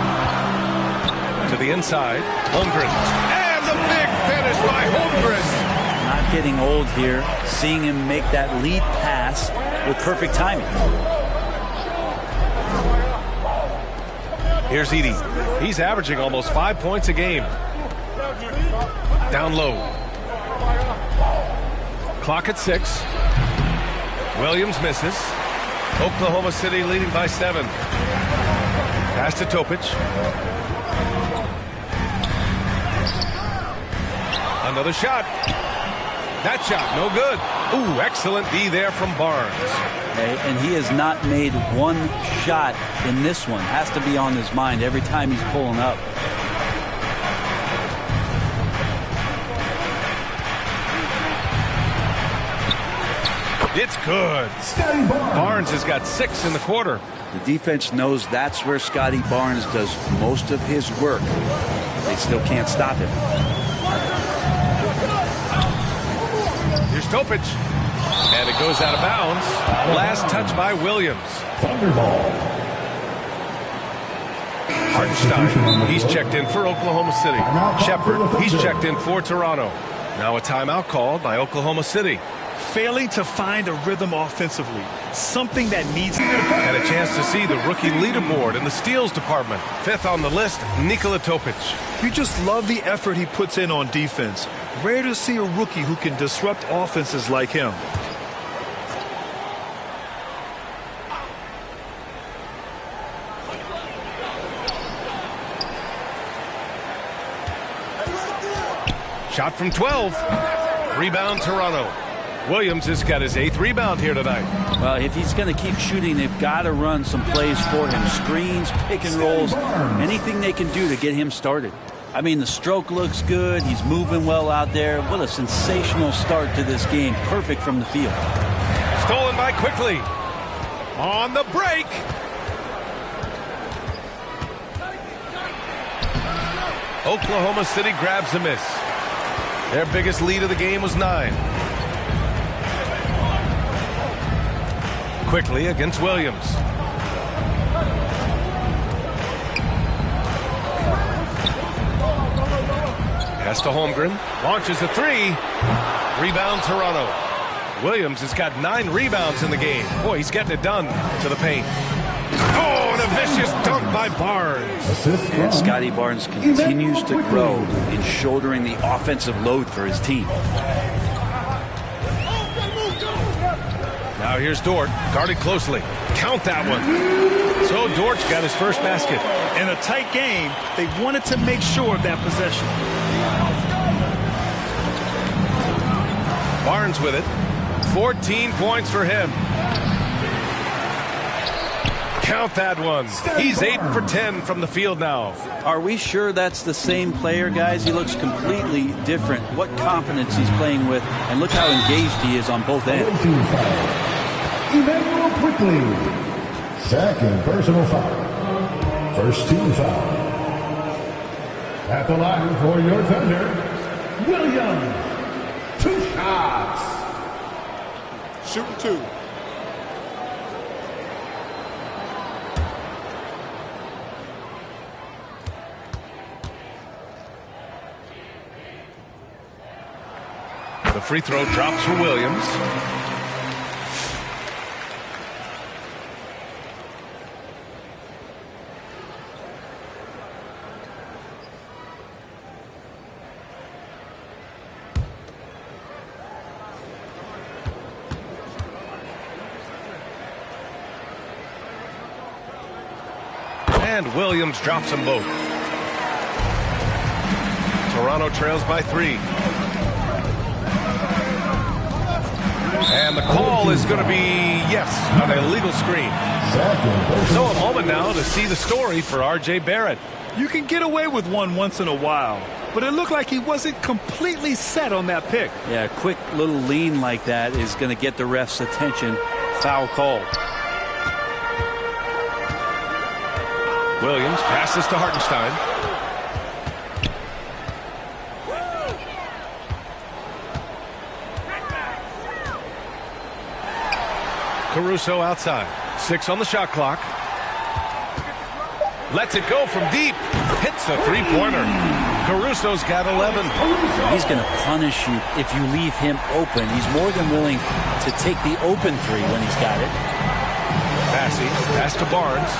To the inside, Holmgren. And the big finish by Holmgren. Not getting old here, seeing him make that lead pass with perfect timing. Here's Edey. He's averaging almost 5 points a game. Down low. Clock at 6. Williams misses. Oklahoma City leading by 7. Pass to Topic. Another shot. That shot, no good. Ooh, excellent D there from Barnes. And he has not made one shot in this one. Has to be on his mind every time he's pulling up. It's good. Barnes has got 6 in the quarter. The defense knows that's where Scotty Barnes does most of his work. They still can't stop him. Here's Topic. And it goes out of bounds. Last touch by Williams. Thunderball. Hartenstein, he's checked in for Oklahoma City. Shepard, he's checked in for Toronto. Now a timeout called by Oklahoma City. Failing to find a rhythm offensively, something that needs. And a chance to see the rookie leaderboard in the steals department. 5th on the list, Nikola Topic. You just love the effort he puts in on defense. Rare to see a rookie who can disrupt offenses like him. Shot from 12. Rebound Toronto. Williams has got his 8th rebound here tonight. Well, if he's going to keep shooting, they've got to run some plays for him. Screens, pick and rolls, anything they can do to get him started. I mean, the stroke looks good. He's moving well out there. What a sensational start to this game. Perfect from the field. Stolen by Quickly. On the break. Oklahoma City grabs a miss. Their biggest lead of the game was 9. Quickly against Williams. Pass to Holmgren. Launches a 3. Rebound Toronto. Williams has got 9 rebounds in the game. Boy, he's getting it done to the paint. Oh, and a vicious dunk by Barnes. And Scotty Barnes continues to grow in shouldering the offensive load for his team. Now here's Dort, guarded closely. Count that one. So Dort's got his first basket. In a tight game, they wanted to make sure of that possession. Barnes with it. 14 points for him. Count that one. He's 8 for 10 from the field now. Are we sure that's the same player, guys? He looks completely different. What confidence he's playing with, and look how engaged he is on both ends. Emmanuel Quickly. Second personal foul. First team foul. At the line for your Thunder, Williams. 2 shots. Shooting 2. The free throw drops for Williams. And Williams drops them both. Toronto trails by 3. And the call is going to be, yes, an illegal screen. So a moment now to see the story for R.J. Barrett. You can get away with one once in a while, but it looked like he wasn't completely set on that pick. Yeah, a quick little lean like that is going to get the ref's attention. Foul called. Williams passes to Hartenstein. Caruso outside. 6 on the shot clock. Lets it go from deep. Hits a 3-pointer. Caruso's got 11. He's going to punish you if you leave him open. He's more than willing to take the open 3 when he's got it. Passing. Pass to Barnes.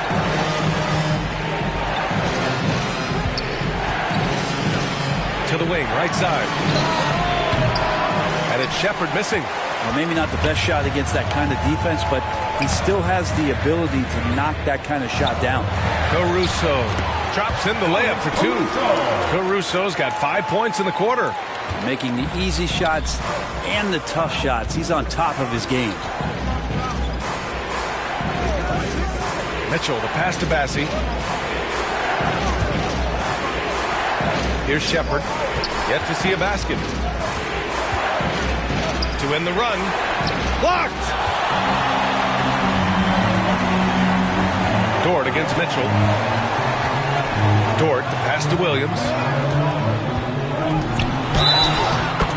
To the wing, right side. And it's Shepard missing. Well, maybe not the best shot against that kind of defense, but he still has the ability to knock that kind of shot down. Caruso drops in the layup for 2. Caruso's got 5 points in the quarter. making the easy shots and the tough shots. He's on top of his game. Mitchell, the pass to Bassi. Here's Shepard. Yet to see a basket. To win the run. Blocked! Dort against Mitchell. Dort, the pass to Williams.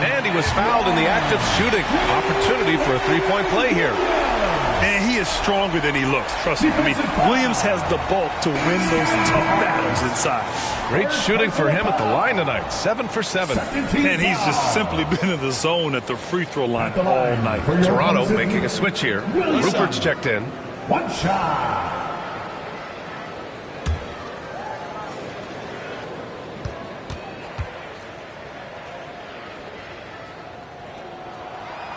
And he was fouled in the act of shooting. Opportunity for a three-point play here. And he is stronger than he looks. Trust me. I mean, Williams has the bulk to win those tough battles inside. Great shooting for him at the line tonight. 7 for 7. And he's just simply been in the zone at the free throw line all night. Toronto making a switch here. Rupert's checked in. One shot.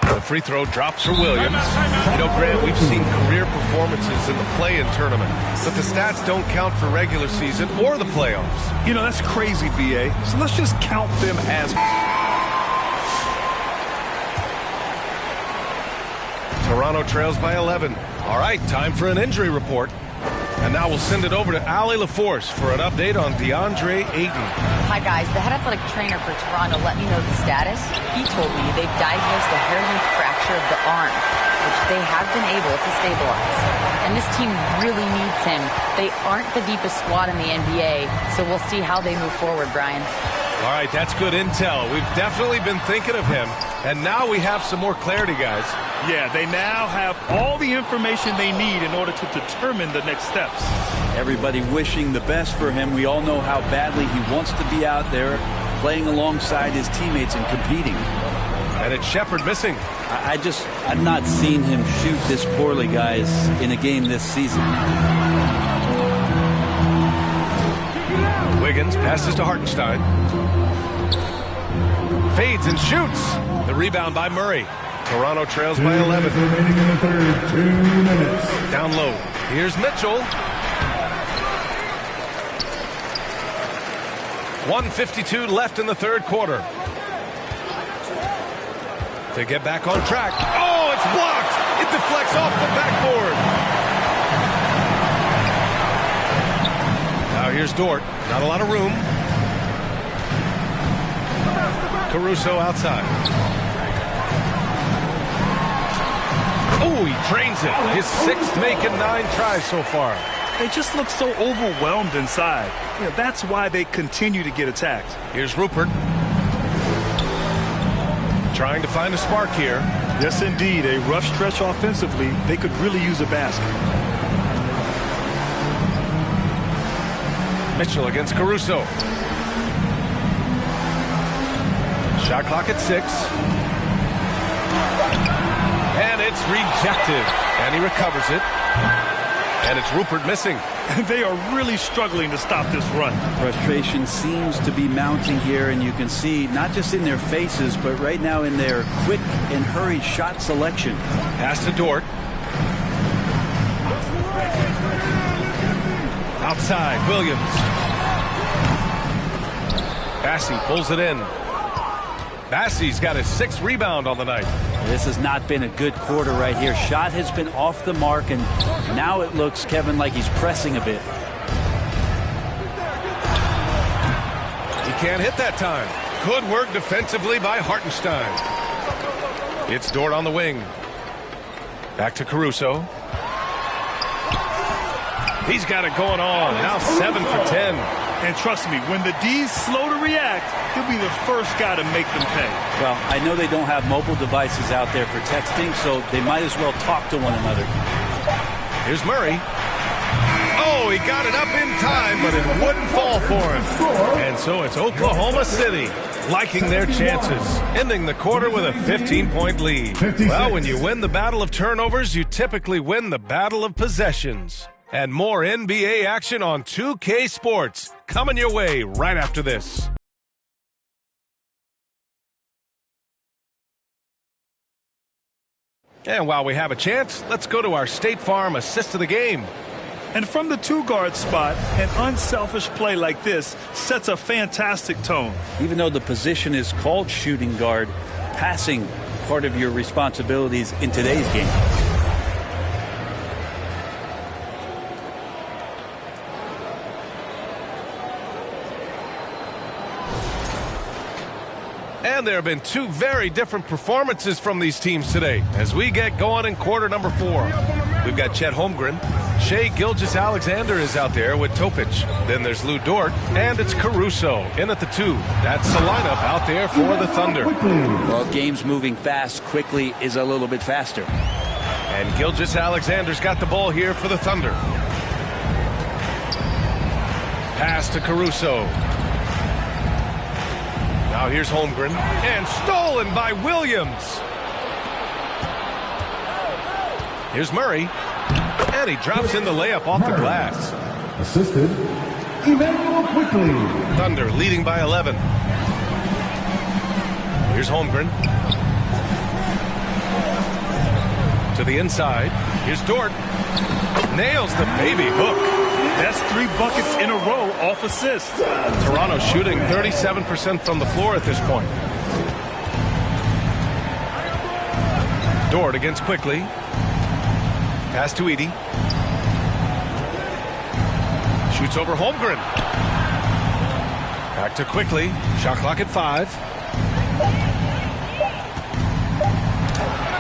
The free throw drops for Williams. You know, Grant, we've seen career performances in the play-in tournament, but the stats don't count for regular season or the playoffs. You know, that's crazy, B.A. So let's just count them as... Toronto trails by 11. All right, time for an injury report. And now we'll send it over to Allie LaForce for an update on DeAndre Ayton. Hi, guys. The head athletic trainer for Toronto let me know the status. He told me they've diagnosed a hair length fracture of the arm, which they have been able to stabilize. And this team really needs him. They aren't the deepest squad in the NBA, so we'll see how they move forward, Brian. All right, that's good intel. We've definitely been thinking of him, and now we have some more clarity, guys. Yeah, they now have all the information they need in order to determine the next steps. Everybody wishing the best for him. We all know how badly he wants to be out there playing alongside his teammates and competing. And it's Shepard missing. I've not seen him shoot this poorly, guys, in a game this season. Wiggins passes to Hartenstein. Fades and shoots. The rebound by Murray. Toronto trails by 11. Remaining in the third, 2 minutes. Down low. Here's Mitchell. 1:52 left in the third quarter. To get back on track. Oh, it's blocked. It deflects off the backboard. Now here's Dort. Not a lot of room. Caruso outside. Oh, he drains it. His sixth make in 9 tries so far. They just look so overwhelmed inside. Yeah, that's why they continue to get attacked. Here's Rupert. Trying to find a spark here. Yes, indeed. A rough stretch offensively. They could really use a basket. Mitchell against Caruso. Shot clock at 6. And it's rejected. And he recovers it. And it's Rupert missing. They are really struggling to stop this run. Frustration seems to be mounting here, and you can see not just in their faces, but right now in their quick and hurried shot selection. Pass to Dort. Outside, Williams. Bassi pulls it in. Bassi's got his 6th rebound on the night. This has not been a good quarter right here. Shot has been off the mark, and now it looks, Kevin, like he's pressing a bit. He can't hit that time. Good work defensively by Hartenstein. It's Dort on the wing. Back to Caruso. He's got it going on. Now 7 for 10. And trust me, when the D's slow to react, he'll be the first guy to make them pay. Well, I know they don't have mobile devices out there for texting, so they might as well talk to one another. Here's Murray. Oh, he got it up in time, but it wouldn't fall for him. And so it's Oklahoma City liking their chances, ending the quarter with a 15-point lead. 56. Well, when you win the battle of turnovers, you typically win the battle of possessions. And more NBA action on 2K Sports coming your way right after this. And while we have a chance, let's go to our State Farm assist of the game. And from the two-guard spot, an unselfish play like this sets a fantastic tone. Even though the position is called shooting guard, passing part of your responsibilities in today's game. And there have been two very different performances from these teams today as we get going in quarter number 4. We've got Chet Holmgren. Shai Gilgeous-Alexander is out there with Topic. Then there's Lou Dort, and it's Caruso in at the 2. That's the lineup out there for the Thunder. Well, games moving fast quickly is a little bit faster. And Gilgeous-Alexander's got the ball here for the Thunder. Pass to Caruso. Now here's Holmgren, and stolen by Williams. Here's Murray, and he drops in the layup off the glass. Assisted, Emmanuel quickly. Thunder leading by 11. Here's Holmgren. To the inside. Here's Dort. Nails the baby hook. That's 3 buckets in a row off assists. Toronto shooting 37% from the floor at this point. Dort against Quickly. Pass to Edey. Shoots over Holmgren. Back to Quickly. Shot clock at 5.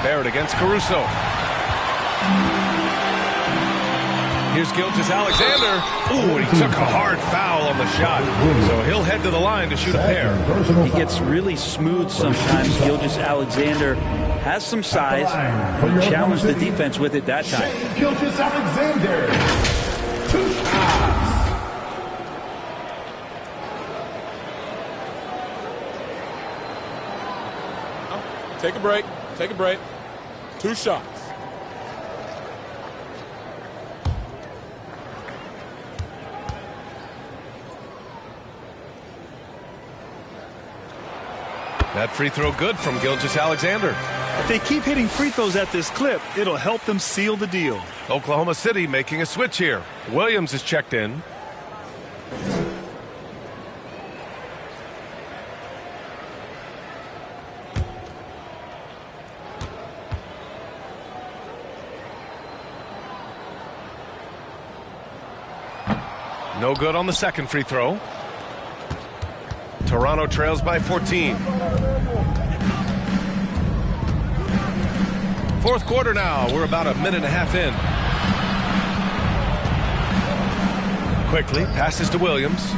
Barrett against Caruso. Here's Gilgeous-Alexander. Ooh, and he took a hard foul on the shot. So he'll head to the line to shoot a pair. He gets really smooth sometimes. Gilgeous-Alexander has some size. He challenged the defense with it that time. Gilgeous-Alexander. 2 shots. Take a break. Take a break. 2 shots. That free throw good from Gilgeous-Alexander. If they keep hitting free throws at this clip, it'll help them seal the deal. Oklahoma City making a switch here. Williams is checked in. No good on the second free throw. Toronto trails by 14. Fourth quarter now. We're about a minute and a half in. Quickly passes to Williams.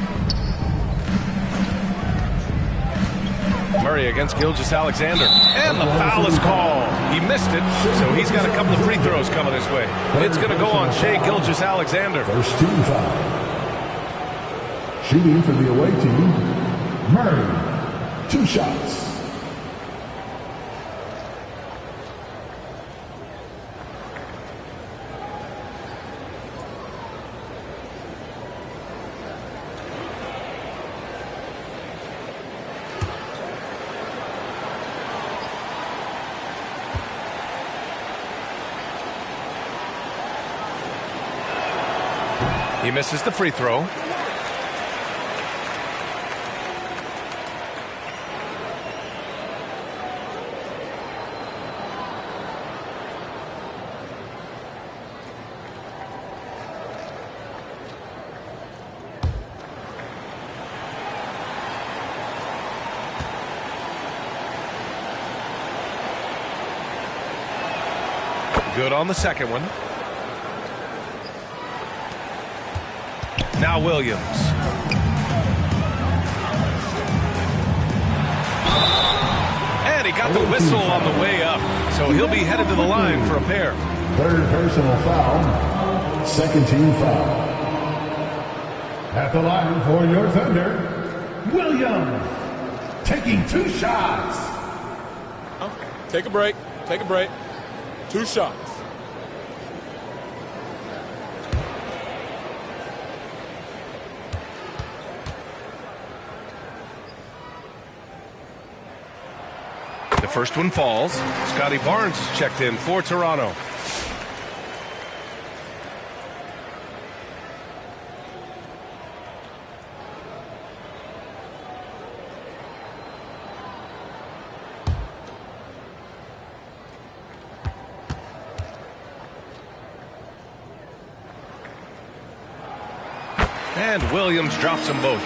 Murray against Gilgeous-Alexander. And the foul is called. He missed it, so he's got a couple of free throws coming his way. It's going to go on Shai Gilgeous-Alexander. First team foul. Shooting for the away team, Murray. 2 shots. He misses the free throw. Good on the second one. Now Williams. And he got the whistle on the way up. So he'll be headed to the line for a pair. Third personal foul. Second team foul. At the line for your Thunder, Williams. Taking 2 shots. Take a break. Take a break. 2 shots. The first one falls. Scotty Barnes checked in for Toronto. And Williams drops them both.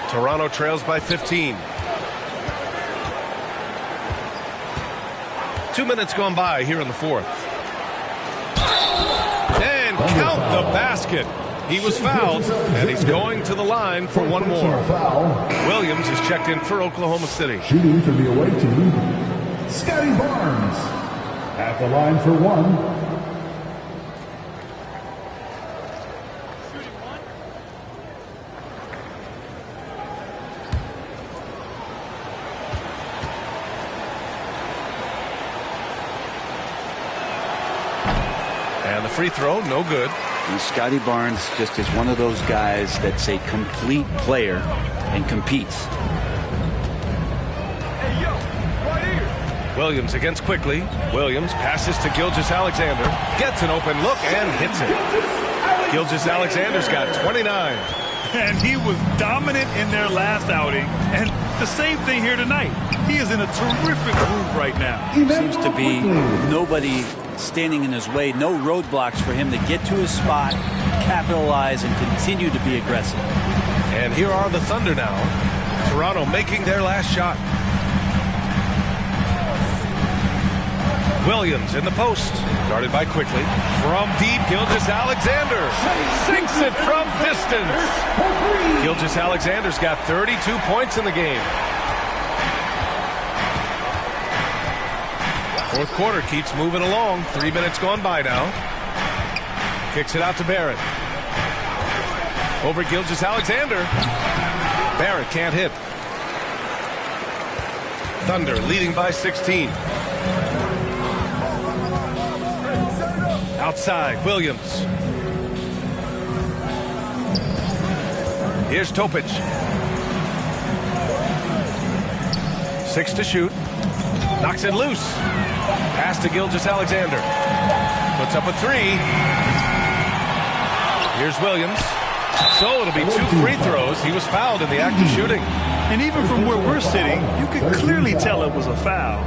Toronto trails by 15. 2 minutes gone by here in the fourth. And count the basket. He was fouled, and he's going to the line for one more. Williams is checked in for Oklahoma City. Shooting for the away team, Scotty Barnes. At the line for one. And the free throw, no good. And Scotty Barnes just is one of those guys that's a complete player and competes. Williams against quickly. Williams passes to Gilgeous-Alexander. Gets an open look and hits it. Gilgeous-Alexander's got 29. And he was dominant in their last outing. And the same thing here tonight. He is in a terrific groove right now. Seems to be nobody standing in his way, no roadblocks for him to get to his spot, capitalize, and continue to be aggressive. And here are the Thunder now. Toronto making their last shot. Williams in the post, guarded by quickly. From deep, Gilgeous-Alexander sinks it from distance. Gilgeous-Alexander's got 32 points in the game. Fourth quarter keeps moving along. 3 minutes gone by now. Kicks it out to Barrett. Over Gilgeous-Alexander. Barrett can't hit. Thunder leading by 16. Outside, Williams. Here's Topic. 6 to shoot. Knocks it loose. Pass to Gilgeous-Alexander. Puts up a three. Here's Williams. So it'll be 2 free throws. He was fouled in the act of shooting. And even from where we're sitting, you could clearly tell it was a foul.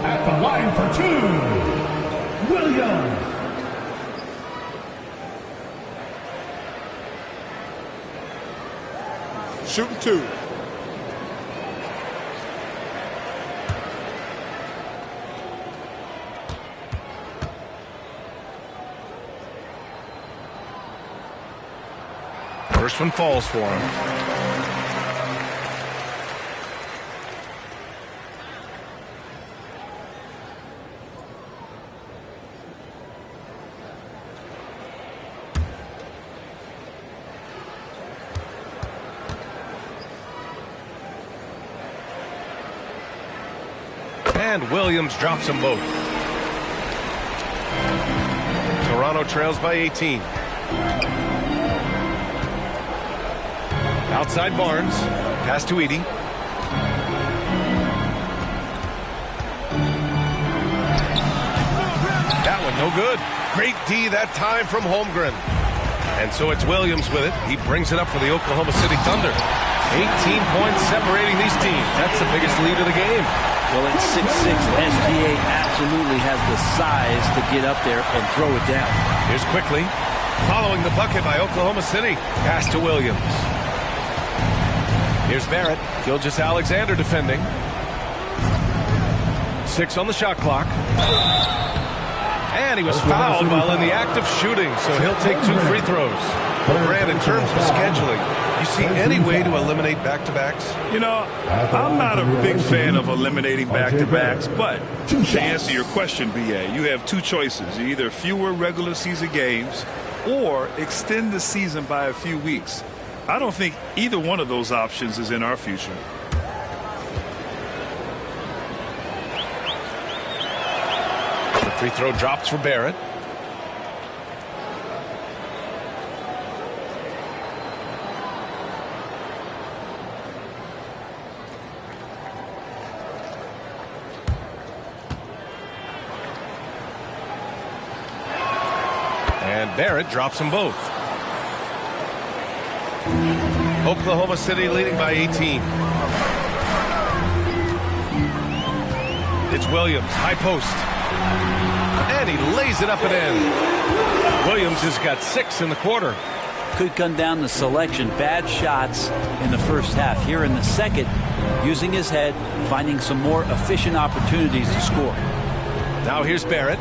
At the line for 2, Williams. Shooting 2. First one falls for him. And Williams drops them both. Toronto trails by 18. Outside Barnes. Pass to Edey. That one no good. Great D that time from Holmgren. And so it's Williams with it. He brings it up for the Oklahoma City Thunder. 18 points separating these teams. That's the biggest lead of the game. Well, at 6'6", SGA absolutely has the size to get up there and throw it down. Here's quickly. Following the bucket by Oklahoma City. Pass to Williams. Here's Barrett. Gilgeous-Alexander defending. 6 on the shot clock. And he was fouled while in the act of shooting, so he'll take 2 free throws. Well, Brad, in terms of scheduling, you see any way to eliminate back-to-backs? You know, I'm not a big fan of eliminating back-to-backs, but to answer your question, BA, you have 2 choices. Either fewer regular season games or extend the season by a few weeks. I don't think either one of those options is in our future. The free throw drops for Barrett. And Barrett drops them both. Oklahoma City leading by 18. It's Williams, high post. And he lays it up and in. Williams has got 6 in the quarter. Could come down to selection. Bad shots in the first half. Here in the second, using his head, finding some more efficient opportunities to score. Now here's Barrett.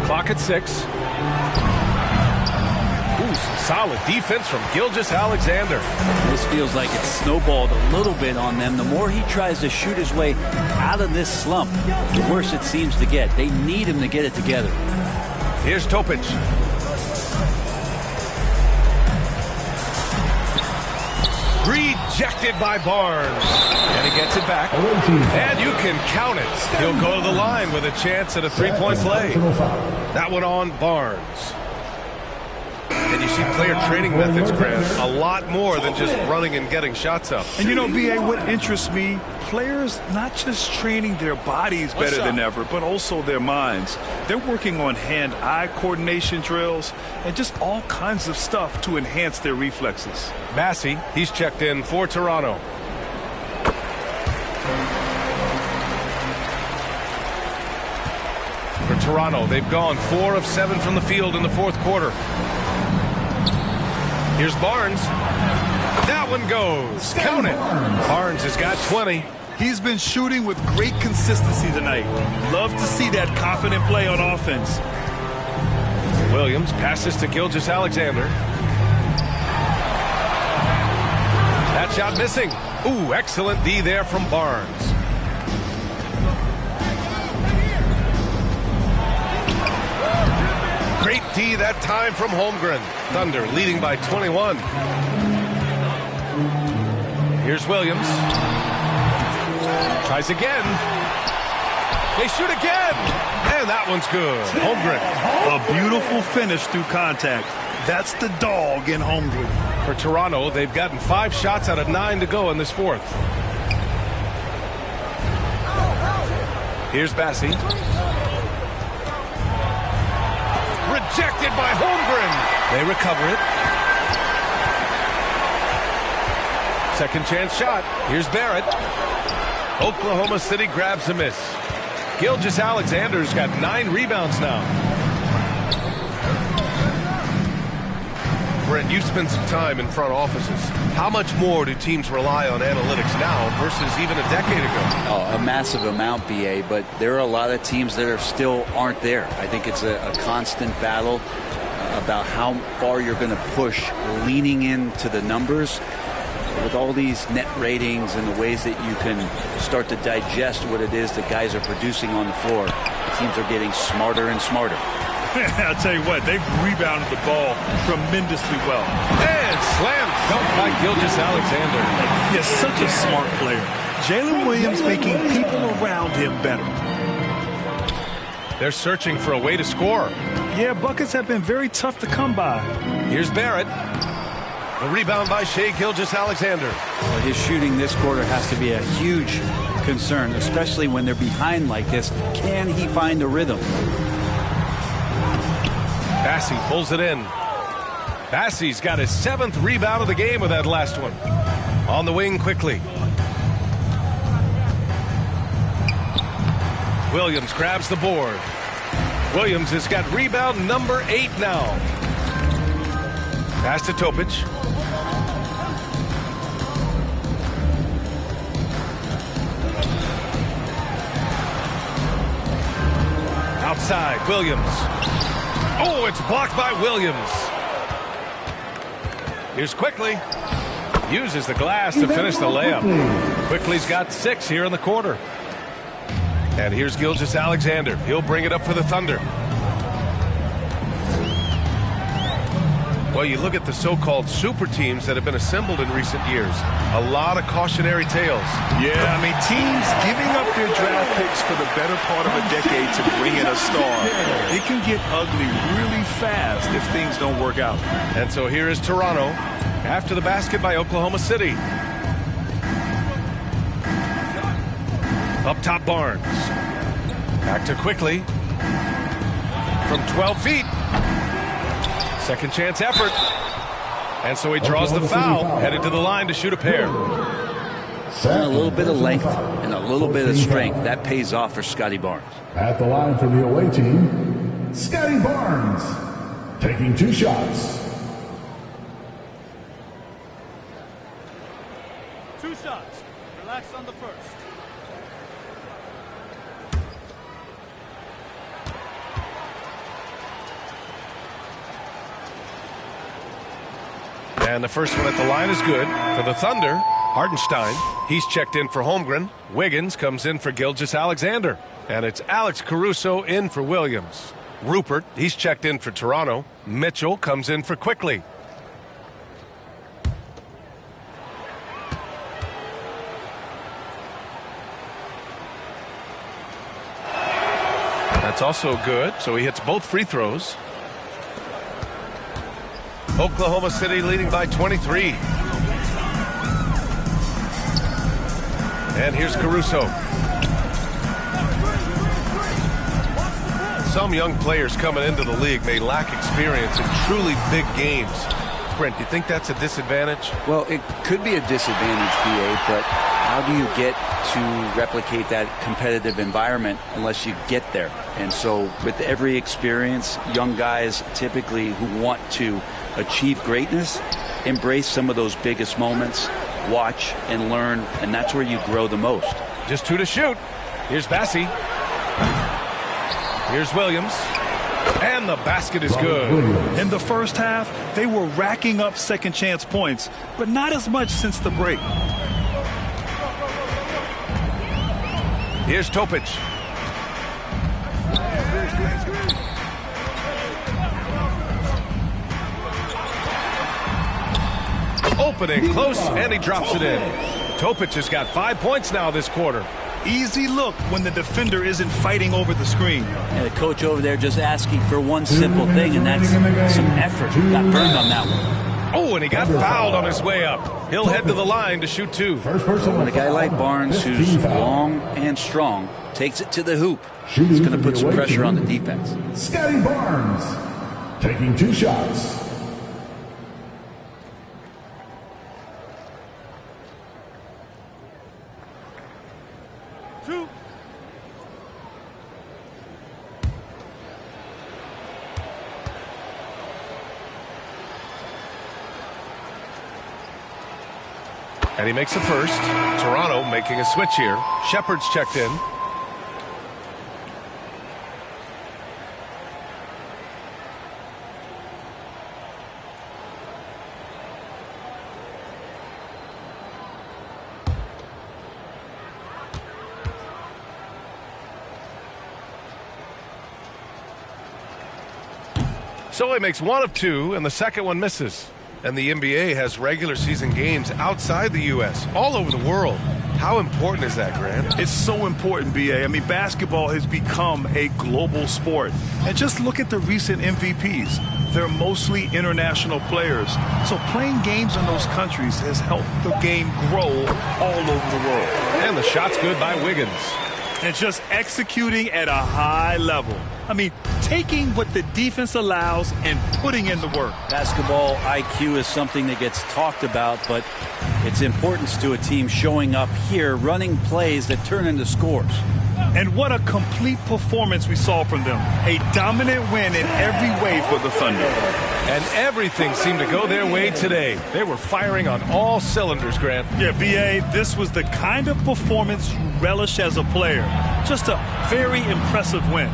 Clock at 6. Ooh, some solid defense from Gilgeous-Alexander. This feels like it's snowballed a little bit on them. The more he tries to shoot his way out of this slump, the worse it seems to get. They need him to get it together. Here's Topic. Rejected by Barnes. And he gets it back. And you can count it. He'll go to the line with a chance at a three-point play. That one on Barnes. And you see player training methods, Grant, a lot more than just running and getting shots up. And you know, B.A., what interests me, players not just training their bodies better than ever, but also their minds. They're working on hand-eye coordination drills and just all kinds of stuff to enhance their reflexes. Massey, he's checked in for Toronto. For Toronto, they've gone 4 of 7 from the field in the fourth quarter. Here's Barnes. That one goes. Count it. Barnes has got 20. He's been shooting with great consistency tonight. Love to see that confident play on offense. Williams passes to Gilgeous-Alexander. That shot missing. Ooh, excellent D there from Barnes. Great D that time from Holmgren. Thunder leading by 21. Here's Williams. Tries again. They shoot again. And that one's good. Holmgren. A beautiful finish through contact. That's the dog in Holmgren. For Toronto, they've gotten 5 shots out of 9 to go in this fourth. Here's Bassey. Rejected by Holmgren. They recover it. Second chance shot. Here's Barrett. Oklahoma City grabs a miss. Gilgeous-Alexander's got 9 rebounds now. Brent, you've spent some time in front offices. How much more do teams rely on analytics now versus even a decade ago? Oh, a massive amount, BA, but there are a lot of teams that are still aren't there. I think it's a constant battle about how far you're going to push, leaning into the numbers. With all these net ratings and the ways that you can start to digest what it is that guys are producing on the floor, teams are getting smarter and smarter. I'll tell you what, they've rebounded the ball tremendously well. And slam dunk by Gilgeous-Alexander. He's such a smart player. Jalen Williams making people around him better. They're searching for a way to score. Yeah, buckets have been very tough to come by. Here's Barrett. The rebound by Shai Gilgeous-Alexander. Well, his shooting this quarter has to be a huge concern, especially when they're behind like this. Can he find a rhythm? Bassey pulls it in. Bassey's got his 7th rebound of the game with that last one. On the wing quickly. Williams grabs the board. Williams has got rebound number 8 now. Pass to Topic. Outside, Williams. Oh, it's blocked by Williams. Here's Quickly. Uses the glass to finish the layup. Quickly's got 6 here in the quarter. And here's Gilgeous-Alexander. He'll bring it up for the Thunder. Well, you look at the so-called super teams that have been assembled in recent years. A lot of cautionary tales. Yeah, I mean, teams giving up their draft picks for the better part of a decade to bring in a star. It can get ugly really fast if things don't work out. And so here is Toronto after the basket by Oklahoma City. Up top, Barnes. Back to Quickly. From 12 feet. Second chance effort. And so he draws the foul, headed to the line to shoot a pair. And a little bit of length and a little bit of strength. That pays off for Scotty Barnes. At the line for the away team, Scotty Barnes, taking 2 shots. 2 shots. Relax on the first. And the first one at the line is good. For the Thunder, Hartenstein, he's checked in for Holmgren. Wiggins comes in for Gilgeous-Alexander. And it's Alex Caruso in for Williams. Rupert, he's checked in for Toronto. Mitchell comes in for Quickly. That's also good, so he hits both free throws. Oklahoma City leading by 23. And here's Caruso. Some young players coming into the league may lack experience in truly big games. Brent, do you think that's a disadvantage? Well, it could be a disadvantage, BA, but how do you get to replicate that competitive environment unless you get there? And so with every experience, young guys typically who want to achieve greatness, embrace some of those biggest moments, watch and learn, and that's where you grow the most. Just 2 to shoot. Here's Bassey. Here's Williams. And the basket is good. In the first half, they were racking up second chance points, but not as much since the break. Here's Topic. Opening close, and he drops it in. Topic has got 5 points now this quarter. Easy look when the defender isn't fighting over the screen. And the coach over there just asking for one simple thing, and that's some effort. Got burned on that one. Oh, and he got fouled on his way up. He'll head to the line to shoot 2. When a guy like Barnes, who's long and strong, takes it to the hoop, he's going to put some pressure on the defense. Scotty Barnes, taking 2 shots. And he makes the first. Toronto making a switch here. Shepard's checked in. So he makes 1 of 2, and the second one misses. And the NBA has regular season games outside the U.S., all over the world. How important is that, Grant? It's so important, B.A. I mean, basketball has become a global sport. And just look at the recent MVPs. They're mostly international players. So playing games in those countries has helped the game grow all over the world. And the shot's good by Wiggins. And just executing at a high level. I mean, taking what the defense allows and putting in the work. Basketball IQ is something that gets talked about, but its importance to a team showing up here, running plays that turn into scores. And what a complete performance we saw from them. A dominant win in every way for the Thunder. And everything seemed to go their way today. They were firing on all cylinders, Grant. Yeah, B.A., this was the kind of performance you relish as a player. Just a very impressive win.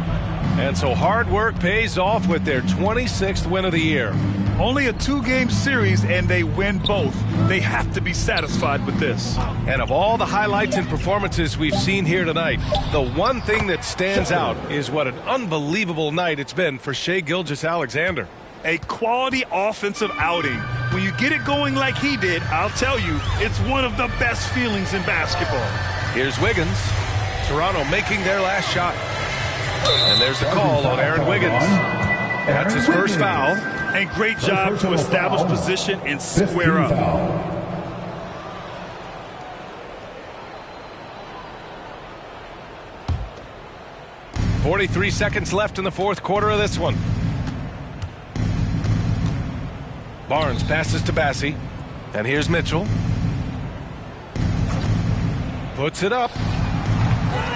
And so hard work pays off with their 26th win of the year. Only a 2-game series, and they win both. They have to be satisfied with this. And of all the highlights and performances we've seen here tonight, the one thing that stands out is what an unbelievable night it's been for Shai Gilgeous-Alexander. A quality offensive outing. When you get it going like he did, I'll tell you, it's one of the best feelings in basketball. Here's Wiggins. Toronto making their last shot. And there's the call on Aaron Wiggins. That's his first foul. And great job to establish position and square up. 43 seconds left in the fourth quarter of this one. Barnes passes to Bassey. And here's Mitchell. Puts it up.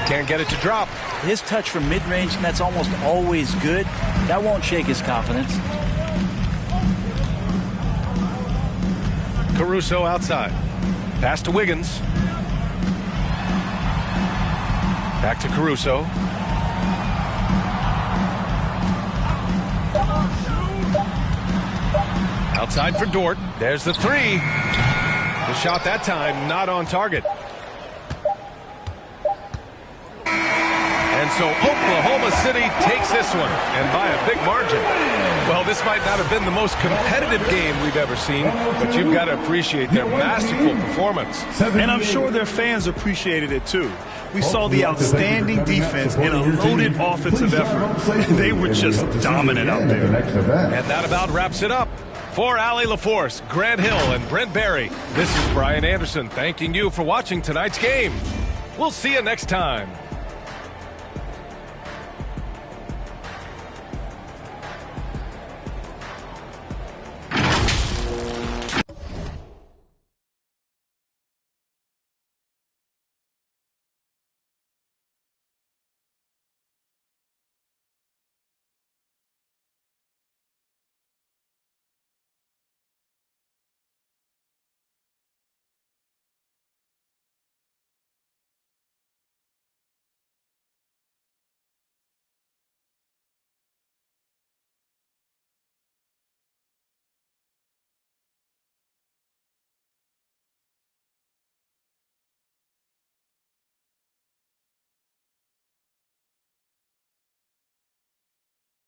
Can't get it to drop. His touch from mid-range, and that's almost always good. That won't shake his confidence. Caruso outside. Pass to Wiggins. Back to Caruso. Outside for Dort. There's the three. The shot that time not on target. And so Oklahoma City takes this one, and by a big margin. Well, this might not have been the most competitive game we've ever seen, but you've got to appreciate their masterful performance. And I'm sure their fans appreciated it too. We saw the outstanding defense in a loaded offensive effort. They were just dominant out there. And that about wraps it up. For Allie LaForce, Grant Hill, and Brent Barry, this is Brian Anderson thanking you for watching tonight's game. We'll see you next time.